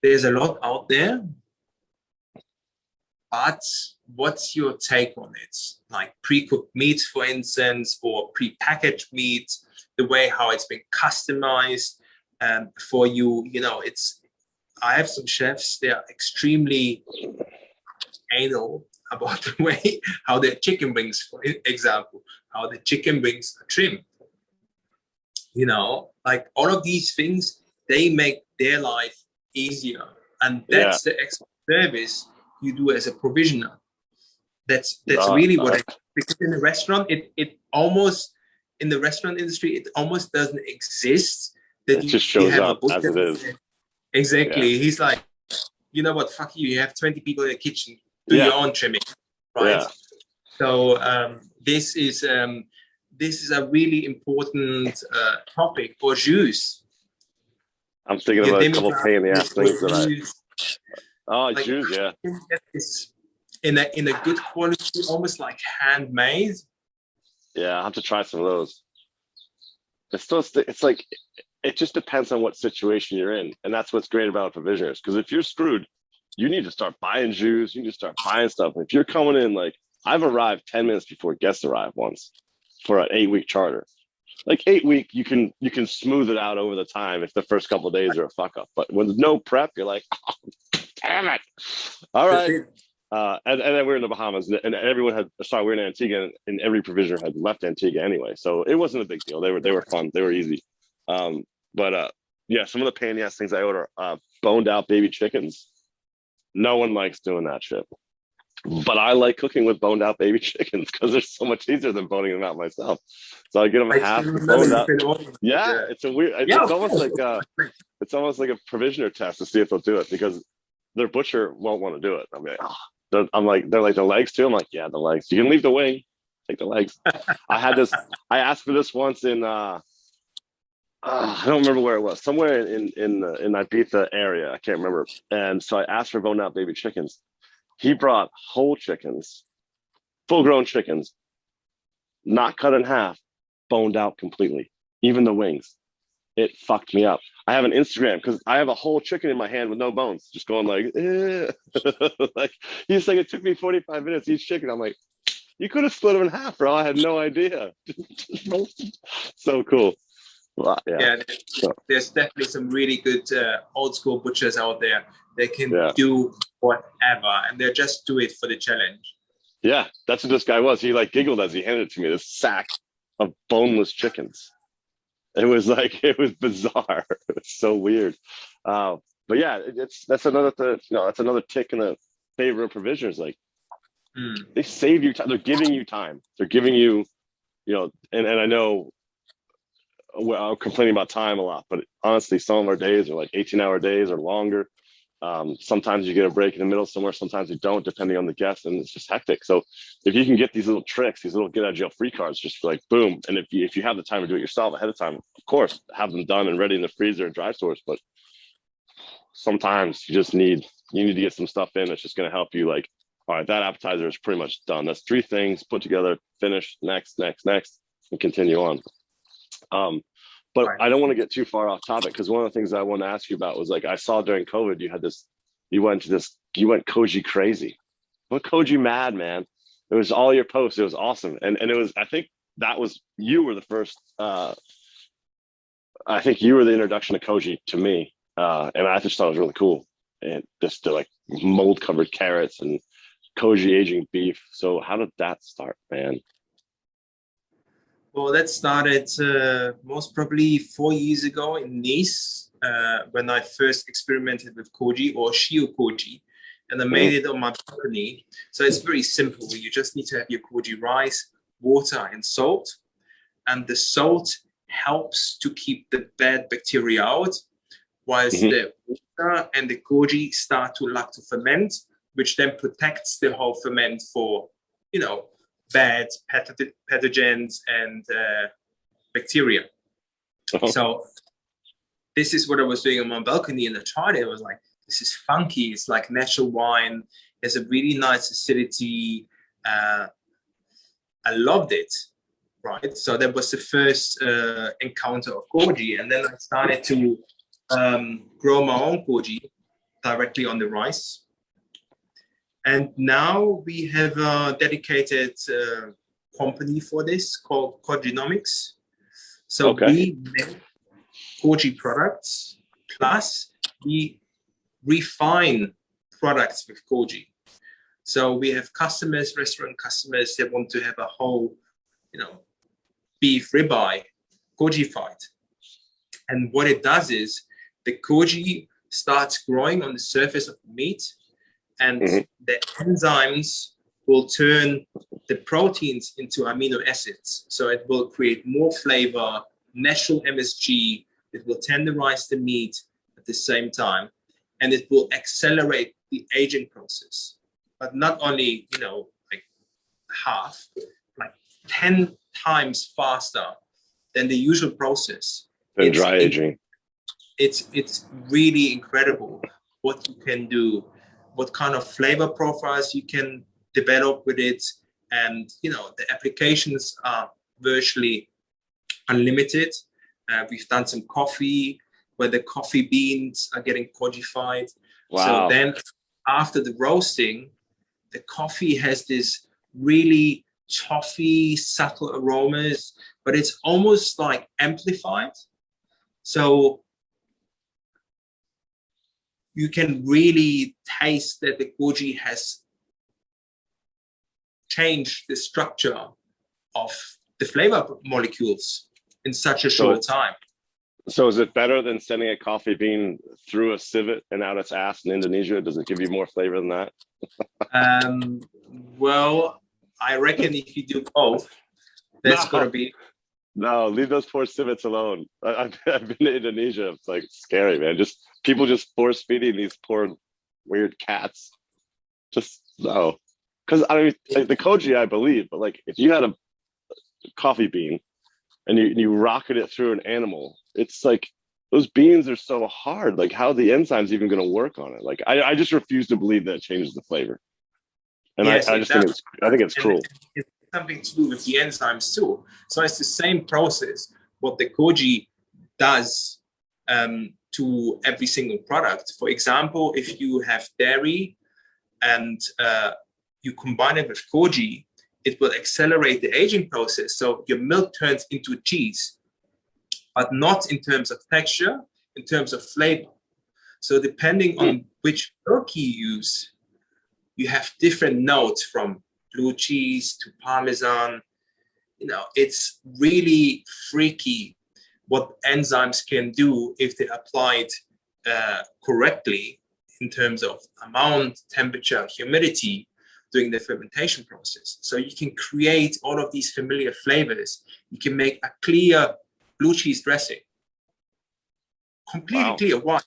There's a lot out there, but what's your take on it? Like pre-cooked meats, for instance, or pre-packaged meats, the way how it's been customized for you. You know, I have some chefs, they are extremely anal about the way how their chicken wings, for example, how the chicken wings are trimmed. You know, like all of these things, they make their life easier. And that's the extra service you do as a provisioner. That's really what it is. Because in the restaurant, it almost, in the restaurant industry, it almost doesn't exist. That it just shows up as it is. Exactly. Yeah. He's like, you know what, fuck you have 20 people in the kitchen, do your own trimming, right? Yeah. So this is a really important topic for jus. I'm thinking about a couple pain in the ass things that jus, yeah. In a good quality, almost like handmade. Yeah, I'll have to try some of those. It's like, it just depends on what situation you're in. And that's what's great about provisioners. Because if you're screwed, you need to start buying jus, you need to start buying stuff. And if you're coming in, like, I've arrived 10 minutes before guests arrive once for an 8-week charter. Like 8-week, you can smooth it out over the time if the first couple of days are a fuck up. But with no prep, you're like, oh, damn it. All right. And then we're in the Bahamas, and everyone we're in Antigua, and every provisioner had left Antigua anyway. So it wasn't a big deal. They were fun. They were easy. But some of the pain in the ass things I order, boned out baby chickens. No one likes doing that shit. But I like cooking with boned out baby chickens because they're so much easier than boning them out myself. So I get them I half still remember boned you out. said all. Yeah, it's a weird. Yeah, It's of almost course. like a provisioner test to see if they'll do it because their butcher won't want to do it. They're like the legs too. I'm like, yeah, the legs. You can leave the wing, take the legs. I had this. I asked for this once in. I don't remember where it was. Somewhere in Ibiza area. I can't remember. And so I asked for boned out baby chickens. He brought whole chickens, full grown chickens, not cut in half, boned out completely, even the wings. It fucked me up. I have an Instagram because I have a whole chicken in my hand with no bones, just going like, like he's like, it took me 45 minutes each chicken. I'm like, you could have split them in half, bro. I had no idea. So cool. Well, Yeah, there's definitely some really good old school butchers out there. They can do whatever, and they just do it for the challenge. Yeah, that's what this guy was. He like giggled as he handed it to me. This sack of boneless chickens. It was bizarre. It was so weird. But yeah, that's another that's another tick in the favor of provisioners. Like they save you time. They're giving you time. They're giving you, and I know I'm complaining about time a lot, but honestly, some of our days are like 18-hour days or longer. Sometimes you get a break in the middle somewhere, sometimes you don't, depending on the guest, and it's just hectic. So if you can get these little tricks, these little get out of jail free cards, just like boom. And if you have the time to do it yourself ahead of time, of course, have them done and ready in the freezer and dry stores. But sometimes you need to get some stuff in that's just going to help you. Like, all right, that appetizer is pretty much done. That's 3 things put together, finish, next, and continue on. But I don't want to get too far off topic because one of the things I want to ask you about was like I saw during COVID you went Koji crazy. What Koji mad, man? It was all your posts. It was awesome. And it was, I think you were the first, I think you were the introduction to Koji to me. And I just thought it was really cool. And just like mold covered carrots and Koji aging beef. So how did that start, man? Well, that started most probably 4 years ago in Nice when I first experimented with Koji or Shio Koji, and I made it on my balcony. So it's very simple. You just need to have your Koji rice, water, and salt. And the salt helps to keep the bad bacteria out, whilst the water and the Koji start to ferment, which then protects the whole ferment for, bad pathogens and bacteria. So this is what I was doing on my balcony, and I tried it. I was like, this is funky. It's like natural wine. There's a really nice acidity. I loved it, right? So that was the first encounter of Koji. And then I started to grow my own Koji directly on the rice. And now we have a dedicated company for this called Kojinomics. So we make Koji products, plus we refine products with Koji. So we have restaurant customers that want to have a whole, beef ribeye Koji-fied. And what it does is the Koji starts growing on the surface of the meat, and the enzymes will turn the proteins into amino acids. So it will create more flavor, natural MSG. It will tenderize the meat at the same time, and it will accelerate the aging process. But not only, like half, like 10 times faster than the usual process. And dry aging. It's really incredible what you can do, what kind of flavor profiles you can develop with it. And, the applications are virtually unlimited. We've done some coffee where the coffee beans are getting Kojified. Wow. So then after the roasting, the coffee has this really toffee, subtle aromas, but it's almost like amplified. So you can really taste that the Koji has changed the structure of the flavor molecules in such a short time. So is it better than sending a coffee bean through a civet and out its ass in Indonesia? Does it give you more flavor than that? Well, I reckon if you do both, that's gonna be. No, leave those poor civets alone. I've been to Indonesia. It's like scary, man. Just people just force feeding these poor weird cats. Just no, because I mean like, the koji I believe, but like if you had a coffee bean and you rocket it through an animal, it's like those beans are so hard. Like how are the enzymes even going to work on it? Like I just refuse to believe that it changes the flavor. And Yes, I just think it's cruel. It's something to do with the enzymes too. So it's the same process. What the koji does to every single product. For example, if you have dairy and you combine it with koji, it will accelerate the aging process. So your milk turns into cheese, but not in terms of texture, in terms of flavor. So depending on which milk you use, you have different notes from blue cheese to Parmesan. You know, it's really freaky what enzymes can do if they applied correctly in terms of amount, temperature, humidity during the fermentation process. So you can create all of these familiar flavors. You can make a clear blue cheese dressing, completely clear white.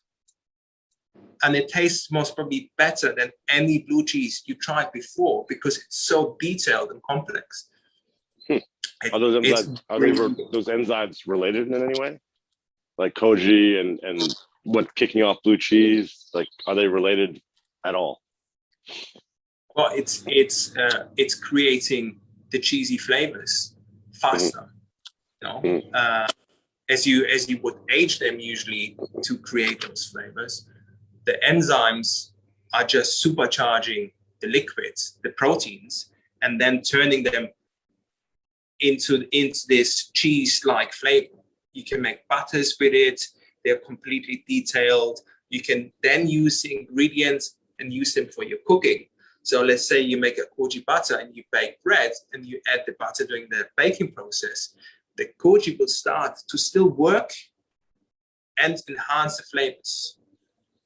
And it tastes most probably better than any blue cheese you tried before because it's so detailed and complex. Are those enzymes related in any way? Like koji and what kicking off blue cheese? Like, are they related at all? Well, it's creating the cheesy flavors faster. You know, as you would age them usually to create those flavors. The enzymes are just supercharging the liquids, the proteins, and then turning them into this cheese-like flavor. You can make butters with it. They're completely detailed. You can then use the ingredients and use them for your cooking. So let's say you make a koji butter and you bake bread and you add the butter during the baking process. The koji will start to still work and enhance the flavors.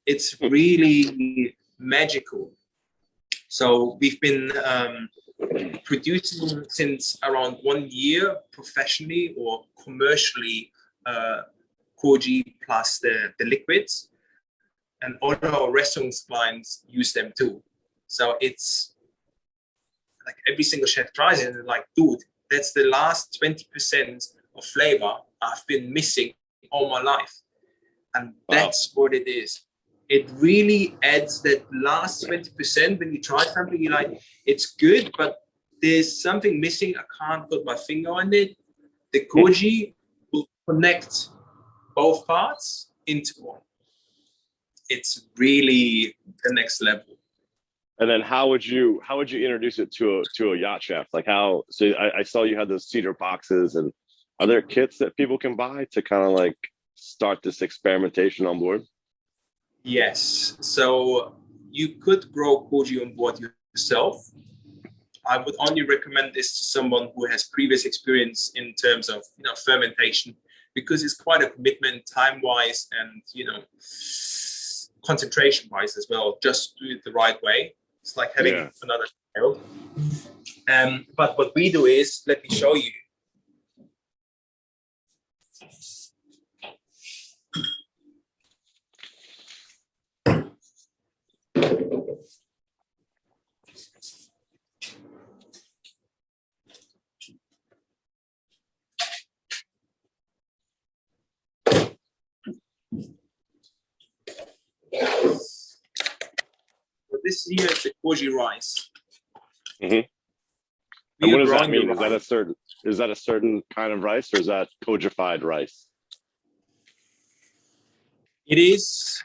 It's really magical. So we've been producing since around 1 year professionally or commercially koji plus the liquids, and all our restaurant clients use them too. So it's like every single chef tries it and they're like, dude, that's the last 20% of flavor I've been missing all my life. And that's what it is. It really adds that last 20% when you try something, you're like, it's good, but there's something missing. I can't put my finger on it. The koji will connect both parts into one. It's really the next level. And then how would you introduce it to a yacht chef? Like how? So I saw you had those cedar boxes, and are there kits that people can buy to kind of like start this experimentation on board? Yes. So you could grow koji on board yourself. I would only recommend this to someone who has previous experience in terms of fermentation, because it's quite a commitment time-wise and concentration-wise as well. Just do it the right way. It's like having another child. But what we do is, let me show you. So this here is the Koji Rice. Mm-hmm. And what does that mean? Is that a certain kind of rice, or is that kojified rice? It is.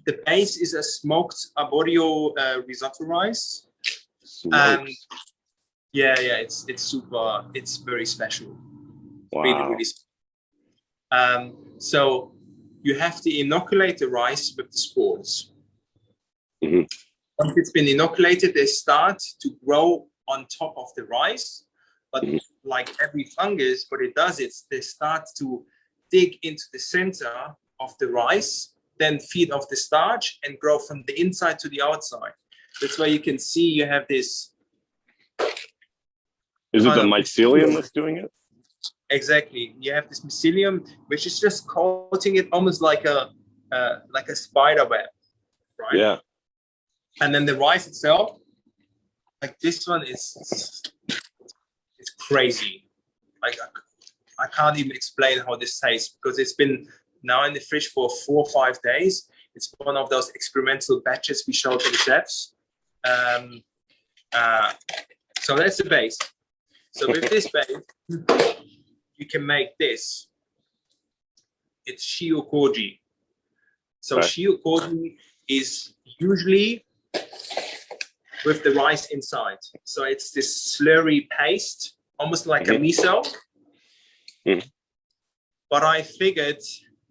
The base is a smoked arborio risotto rice. It's super. It's very special. Wow. Really, really special. So you have to inoculate the rice with the spores. Mm-hmm. Once it's been inoculated, they start to grow on top of the rice. But like every fungus, what it does is they start to dig into the center of the rice, then feed off the starch and grow from the inside to the outside. That's why you can see you have this. Is it the mycelium that's doing it? Exactly. You have this mycelium, which is just coating it almost like a spider web, right? Yeah. And then the rice itself, like this one, it's crazy. Like I can't even explain how this tastes because it's been now in the fridge for 4 or 5 days. It's one of those experimental batches we showed to the chefs. So that's the base. So with this base, you can make this. It's shio koji. So shio koji is usually with the rice inside. So it's this slurry paste, almost like a miso. But I figured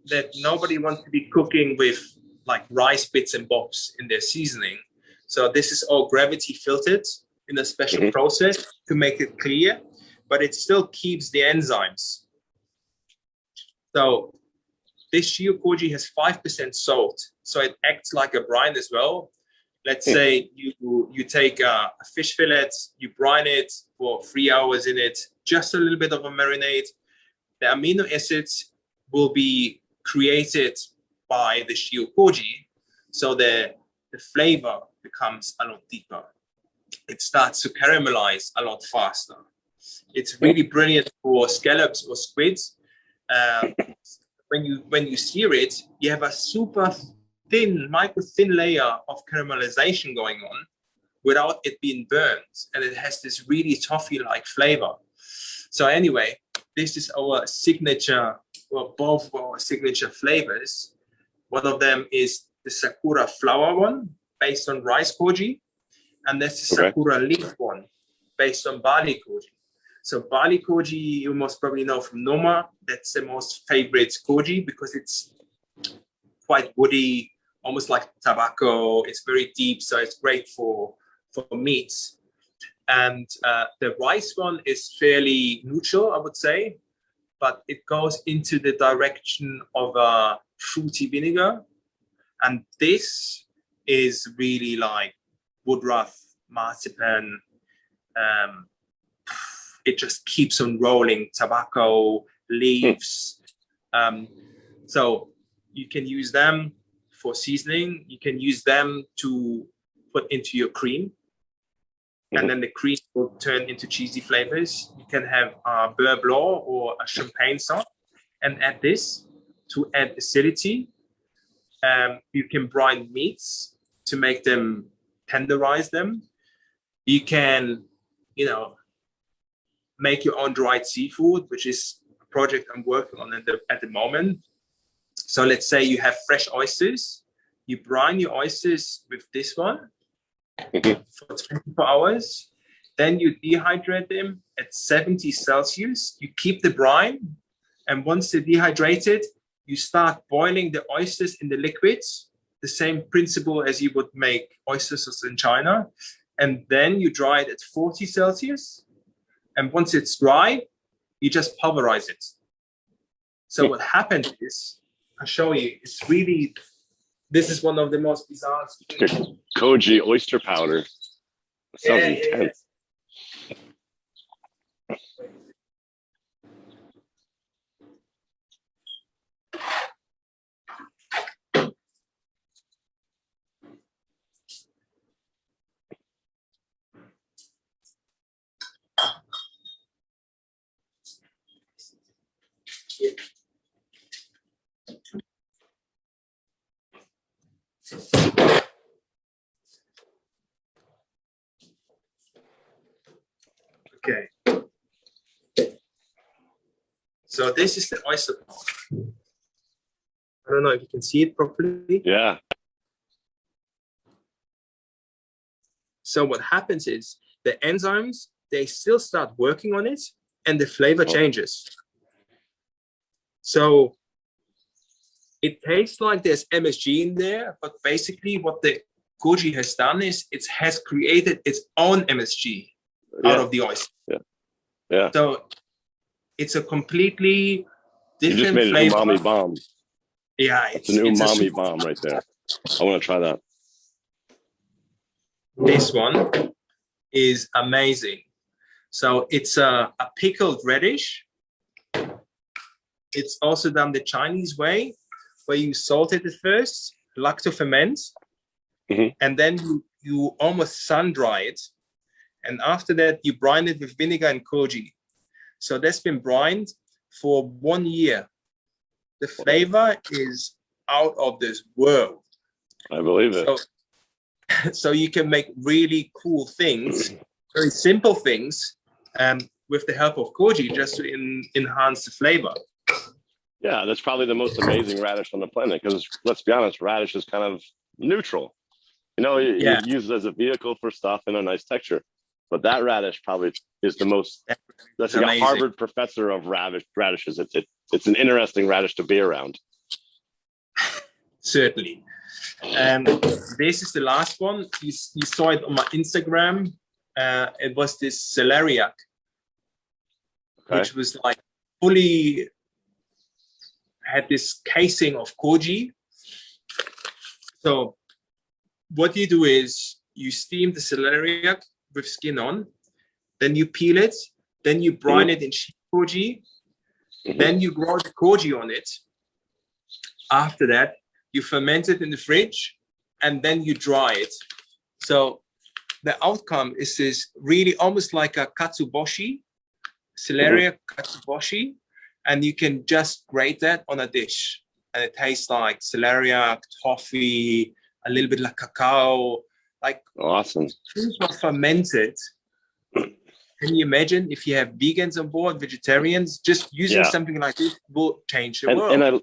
that nobody wants to be cooking with like rice bits and bobs in their seasoning. So this is all gravity filtered in a special process to make it clear, but it still keeps the enzymes. So this shio koji has 5% salt, so it acts like a brine as well. Let's say you take a fish fillet, you brine it for 3 hours in it, just a little bit of a marinade. The amino acids will be created by the shio koji, so the flavor becomes a lot deeper. It starts to caramelize a lot faster. It's really brilliant for scallops or squids. When you sear it, you have a super thin, micro thin layer of caramelization going on without it being burnt, and it has this really toffee-like flavor. So anyway, this is our signature, well, both our signature flavors. One of them is the sakura flower one, based on rice koji, and that's the sakura leaf one, based on barley koji. So barley koji, you most probably know from Noma. That's the most favorite koji because it's quite woody, almost like tobacco. It's very deep, so it's great for meats. And the rice one is fairly neutral, I would say, but it goes into the direction of a fruity vinegar. And this is really like woodruff, marzipan. It just keeps on rolling, tobacco, leaves. So you can use them for seasoning. You can use them to put into your cream. And then the cream will turn into cheesy flavors. You can have a beurre blanc or a champagne sauce and add this to add acidity. You can brine meats to make them, tenderize them. You can, make your own dried seafood, which is a project I'm working on at the moment. So let's say you have fresh oysters. You brine your oysters with this one for 24 hours. Then you dehydrate them at 70 Celsius. You keep the brine. And once they're dehydrated, you start boiling the oysters in the liquids, the same principle as you would make oyster sauce in China. And then you dry it at 40 Celsius. And once it's dry, you just pulverize it. So what happens is, I'll show you, it's really, this is one of the most bizarre things. Koji oyster powder. That sounds intense. Okay. So this is the oyster powder. I don't know if you can see it properly. Yeah. So what happens is the enzymes, they still start working on it and the flavor changes. So it tastes like there's MSG in there, but basically what the koji has done is it has created its own MSG out of the oyster. Yeah. So it's a completely You just different made an flavor. umami bomb. Yeah, It's an umami bomb right there. I want to try that. This one is amazing. So it's a pickled radish. It's also done the Chinese way, where you salt it at first, lacto ferment, and then you almost sun dry it. And after that, you brine it with vinegar and koji. So that's been brined for 1 year. The flavor is out of this world. I believe it. So you can make really cool things, very simple things, with the help of koji, just to enhance the flavor. Yeah, that's probably the most amazing radish on the planet, because let's be honest, radish is kind of neutral. You know, you use it as a vehicle for stuff and a nice texture. But that radish probably is the most, that's like amazing. A Harvard professor of radishes. It's an interesting radish to be around. Certainly. And this is the last one. You saw it on my Instagram. It was this celeriac, which was like fully had this casing of koji. So what you do is you steam the celeriac with skin on, then you peel it, then you brine it in sheep koji, then you grow the koji on it. After that, you ferment it in the fridge, and then you dry it. So the outcome is this really almost like a katsuboshi, celeriac katsuboshi, and you can just grate that on a dish, and it tastes like celeriac, toffee, a little bit like cacao, like awesome. Things were fermented. Can you imagine if you have vegans on board, vegetarians, just using something like this will change the world. And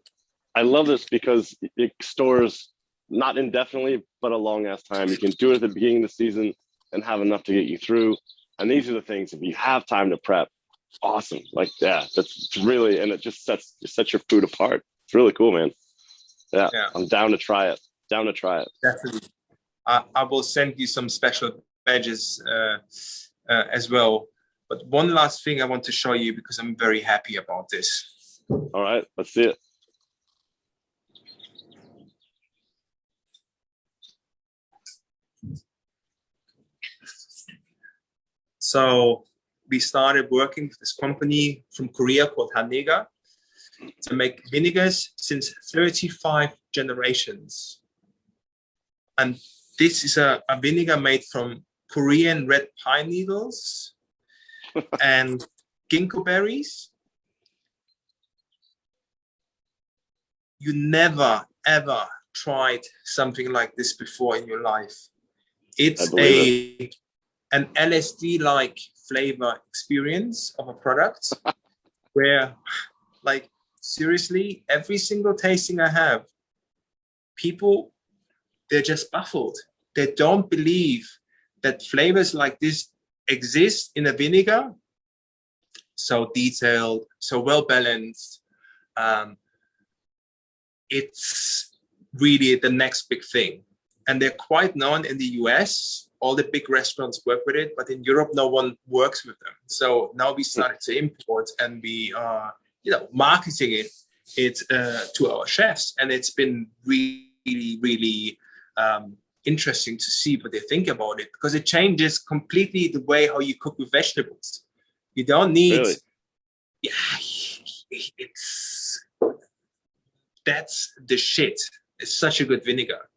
I love this because it stores not indefinitely, but a long ass time. You can do it at the beginning of the season and have enough to get you through. And these are the things, if you have time to prep, awesome. Like, yeah, that's really, and it just sets your food apart. It's really cool, man. Yeah, I'm down to try it. Definitely. I will send you some special badges as well. But one last thing I want to show you, because I'm very happy about this. All right, let's see it. So we started working with this company from Korea called Hanega to make vinegars since 35 generations. And this is a vinegar made from Korean red pine needles and ginkgo berries. You never, ever tried something like this before in your life. It's an LSD-like flavor experience of a product where, like, seriously, every single tasting I have, people, they're just baffled. They don't believe that flavors like this exist in a vinegar. So detailed, so well balanced. It's really the next big thing. And they're quite known in the US. All the big restaurants work with it, but in Europe, no one works with them. So now we started to import, and we are, marketing it to our chefs. And it's been really, really interesting to see what they think about it, because it changes completely the way how you cook with vegetables. You don't need, that's the shit. It's such a good vinegar.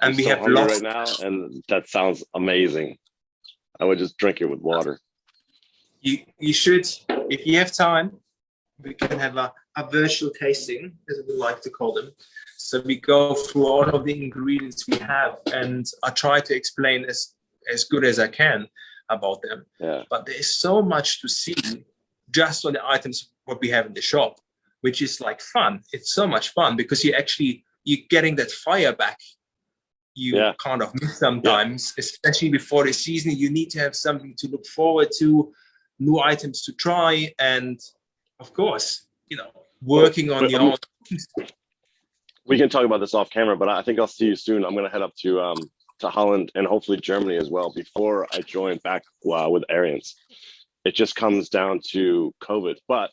And I'm we so have hungry lost right now, and that sounds amazing. I would just drink it with water. You should, if you have time, we can have a virtual tasting, as we like to call them. So we go through all of the ingredients we have, and I try to explain as good as I can about them. Yeah. But there's so much to see just on the items what we have in the shop, which is like fun. It's so much fun because you're getting that fire back. You kind of miss sometimes, especially before the season. You need to have something to look forward to, new items to try, and of course, working on your own. We can talk about this off camera, but I think I'll see you soon. I'm going to head up to Holland and hopefully Germany as well before I join back with Arians. It just comes down to COVID, but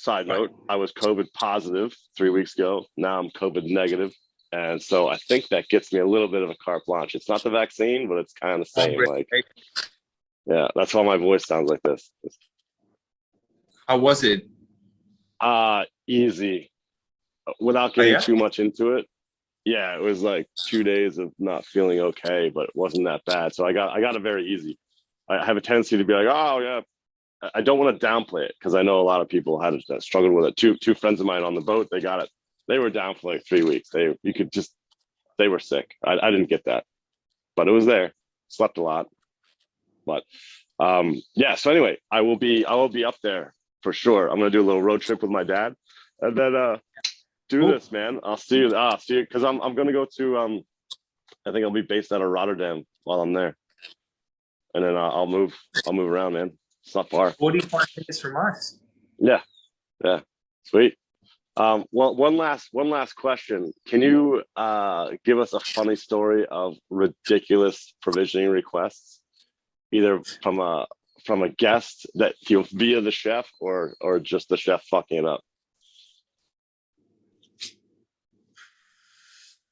side note, I was COVID positive 3 weeks ago. Now I'm COVID negative. And so I think that gets me a little bit of a carte blanche. It's not the vaccine, but it's kind of the same. Like, yeah, that's why my voice sounds like this. How was it? Easy. Without getting too much into it. Yeah, it was like 2 days of not feeling okay, but it wasn't that bad. So I got it very easy. I have a tendency to be like, oh yeah. I don't want to downplay it because I know a lot of people had struggled with it. Two friends of mine on the boat, they got it. They were down for like 3 weeks. They were sick. I didn't get that, but it was there. Slept a lot, but yeah. So anyway, I will be up there for sure. I'm gonna do a little road trip with my dad, and then do this, man. I'll see you. See you because I'm gonna go to I think I'll be based out of Rotterdam while I'm there, and then I'll move around, man. It's not far. 45 minutes from us. Yeah, sweet. One last question. Can you give us a funny story of ridiculous provisioning requests, either from a guest that via the chef or just the chef fucking it up?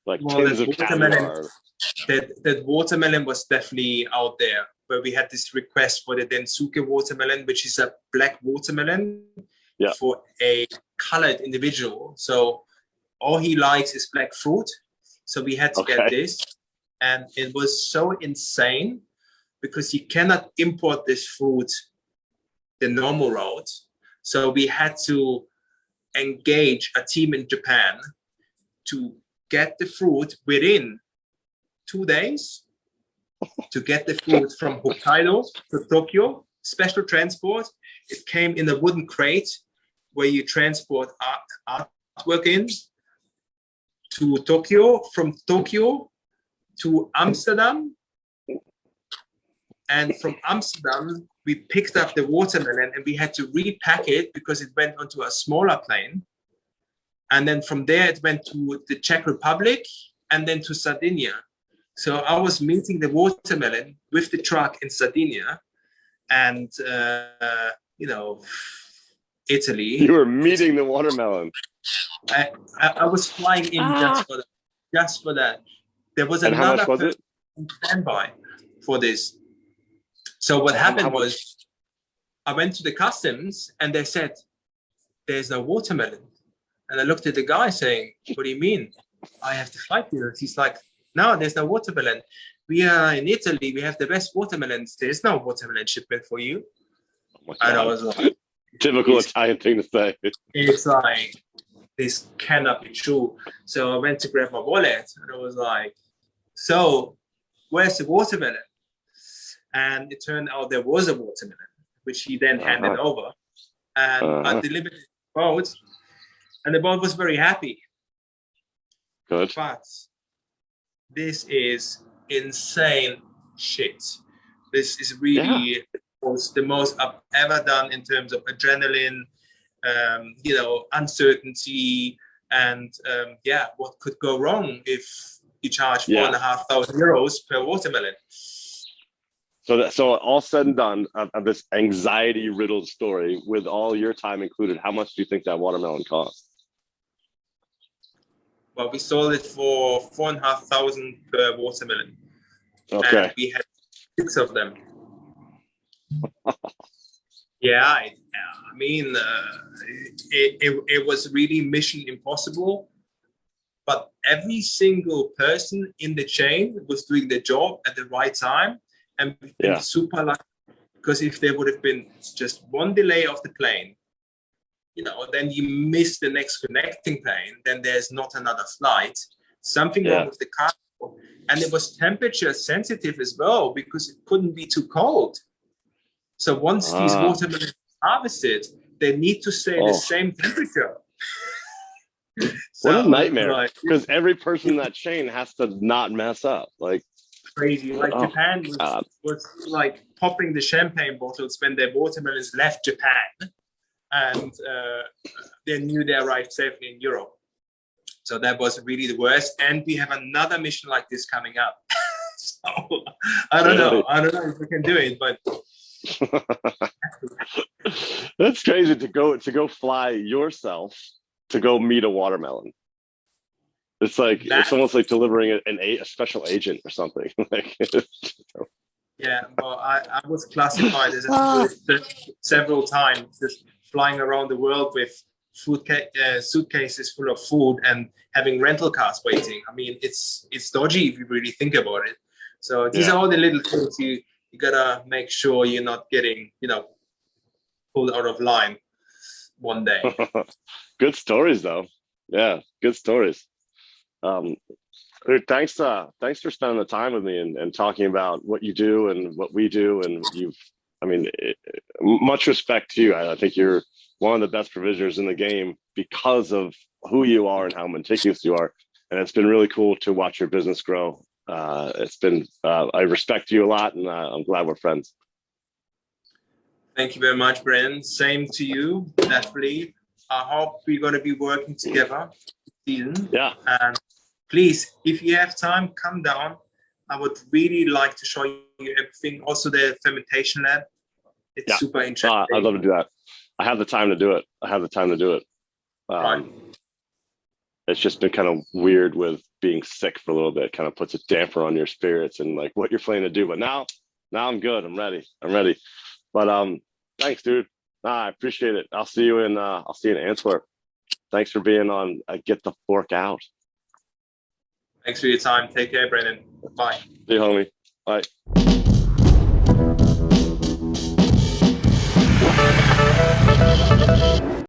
Like tins of caviar. That watermelon was definitely out there, where we had this request for the Densuke watermelon, which is a black watermelon for a colored individual. So all he likes is black fruit. So we had to get this. And it was so insane because you cannot import this fruit the normal route. So we had to engage a team in Japan to get the fruit within 2 days, to get the fruit from Hokkaido to Tokyo, special transport. It came in a wooden crate where you transport artwork in to Tokyo, from Tokyo to Amsterdam. And from Amsterdam, we picked up the watermelon and we had to repack it because it went onto a smaller plane. And then from there, it went to the Czech Republic and then to Sardinia. So I was meeting the watermelon with the truck in Sardinia and, Italy. You were meeting the watermelon. I was flying in just for that. There was and another how much was it? standby for this. So what happened was I went to the customs and they said, there's no watermelon. And I looked at the guy saying, what do you mean? I have to fight you. He's like, no, there's no watermelon. We are in Italy. We have the best watermelons. There's no watermelon shipment for you. Oh, and I was like, typical Italian thing to say. It's like, this cannot be true. So I went to grab my wallet and I was like, so where's the watermelon? And it turned out there was a watermelon, which he then handed over. And I delivered the boat, and the boat was very happy. Good. But this is insane shit. This is really was the most I've ever done in terms of adrenaline, uncertainty, and what could go wrong if you charge €4,500 per watermelon. So all said and done of this anxiety-riddled story, with all your time included, how much do you think that watermelon cost? Well, we sold it for $4,500 per watermelon. Okay. And we had 6 of them. It was really mission impossible. But every single person in the chain was doing the job at the right time. And we've been super lucky, because if there would have been just one delay of the plane, then you miss the next connecting plane, then there's not another flight. Something wrong with the cargo. And it was temperature sensitive as well, because it couldn't be too cold. So once these watermelons are harvested, they need to stay the same temperature. What a nightmare. Because every person in that chain has to not mess up. Like, crazy. Like Japan was like popping the champagne bottles when their watermelons left Japan, and they knew they arrived safely in Europe. So that was really the worst. And we have another mission like this coming up. So I don't know if we can do it, but That's crazy to go fly yourself to go meet a watermelon. It's like it's almost like delivering a special agent or something. Like, yeah, well, I was classified as a tourist several times, just flying around the world with suitcases full of food and having rental cars waiting. I mean, it's dodgy if you really think about it. So these are all the little things you gotta make sure you're not getting, pulled out of line one day. Good stories though. Yeah, good stories. Dude, thanks for spending the time with me and talking about what you do and what we do. And much respect to you. I think you're one of the best provisioners in the game because of who you are and how meticulous you are. And it's been really cool to watch your business grow. I respect you a lot, and I'm glad we're friends. Thank you very much, Brennan. Same to you, definitely. I hope we're going to be working together season. Yeah. And please, if you have time, come down. I would really like to show you everything. Also, the fermentation lab. It's super interesting. I'd love to do that. I have the time to do it. Right. It's just been kind of weird with being sick for a little bit. Kind of puts a damper on your spirits and like what you're planning to do. But now I'm good. I'm ready. But thanks, dude. I appreciate it. I'll see you in Antwerp. Thanks for being on Get the Fork Out. Thanks for your time. Take care, Brennan. Bye. See you, homie. Bye.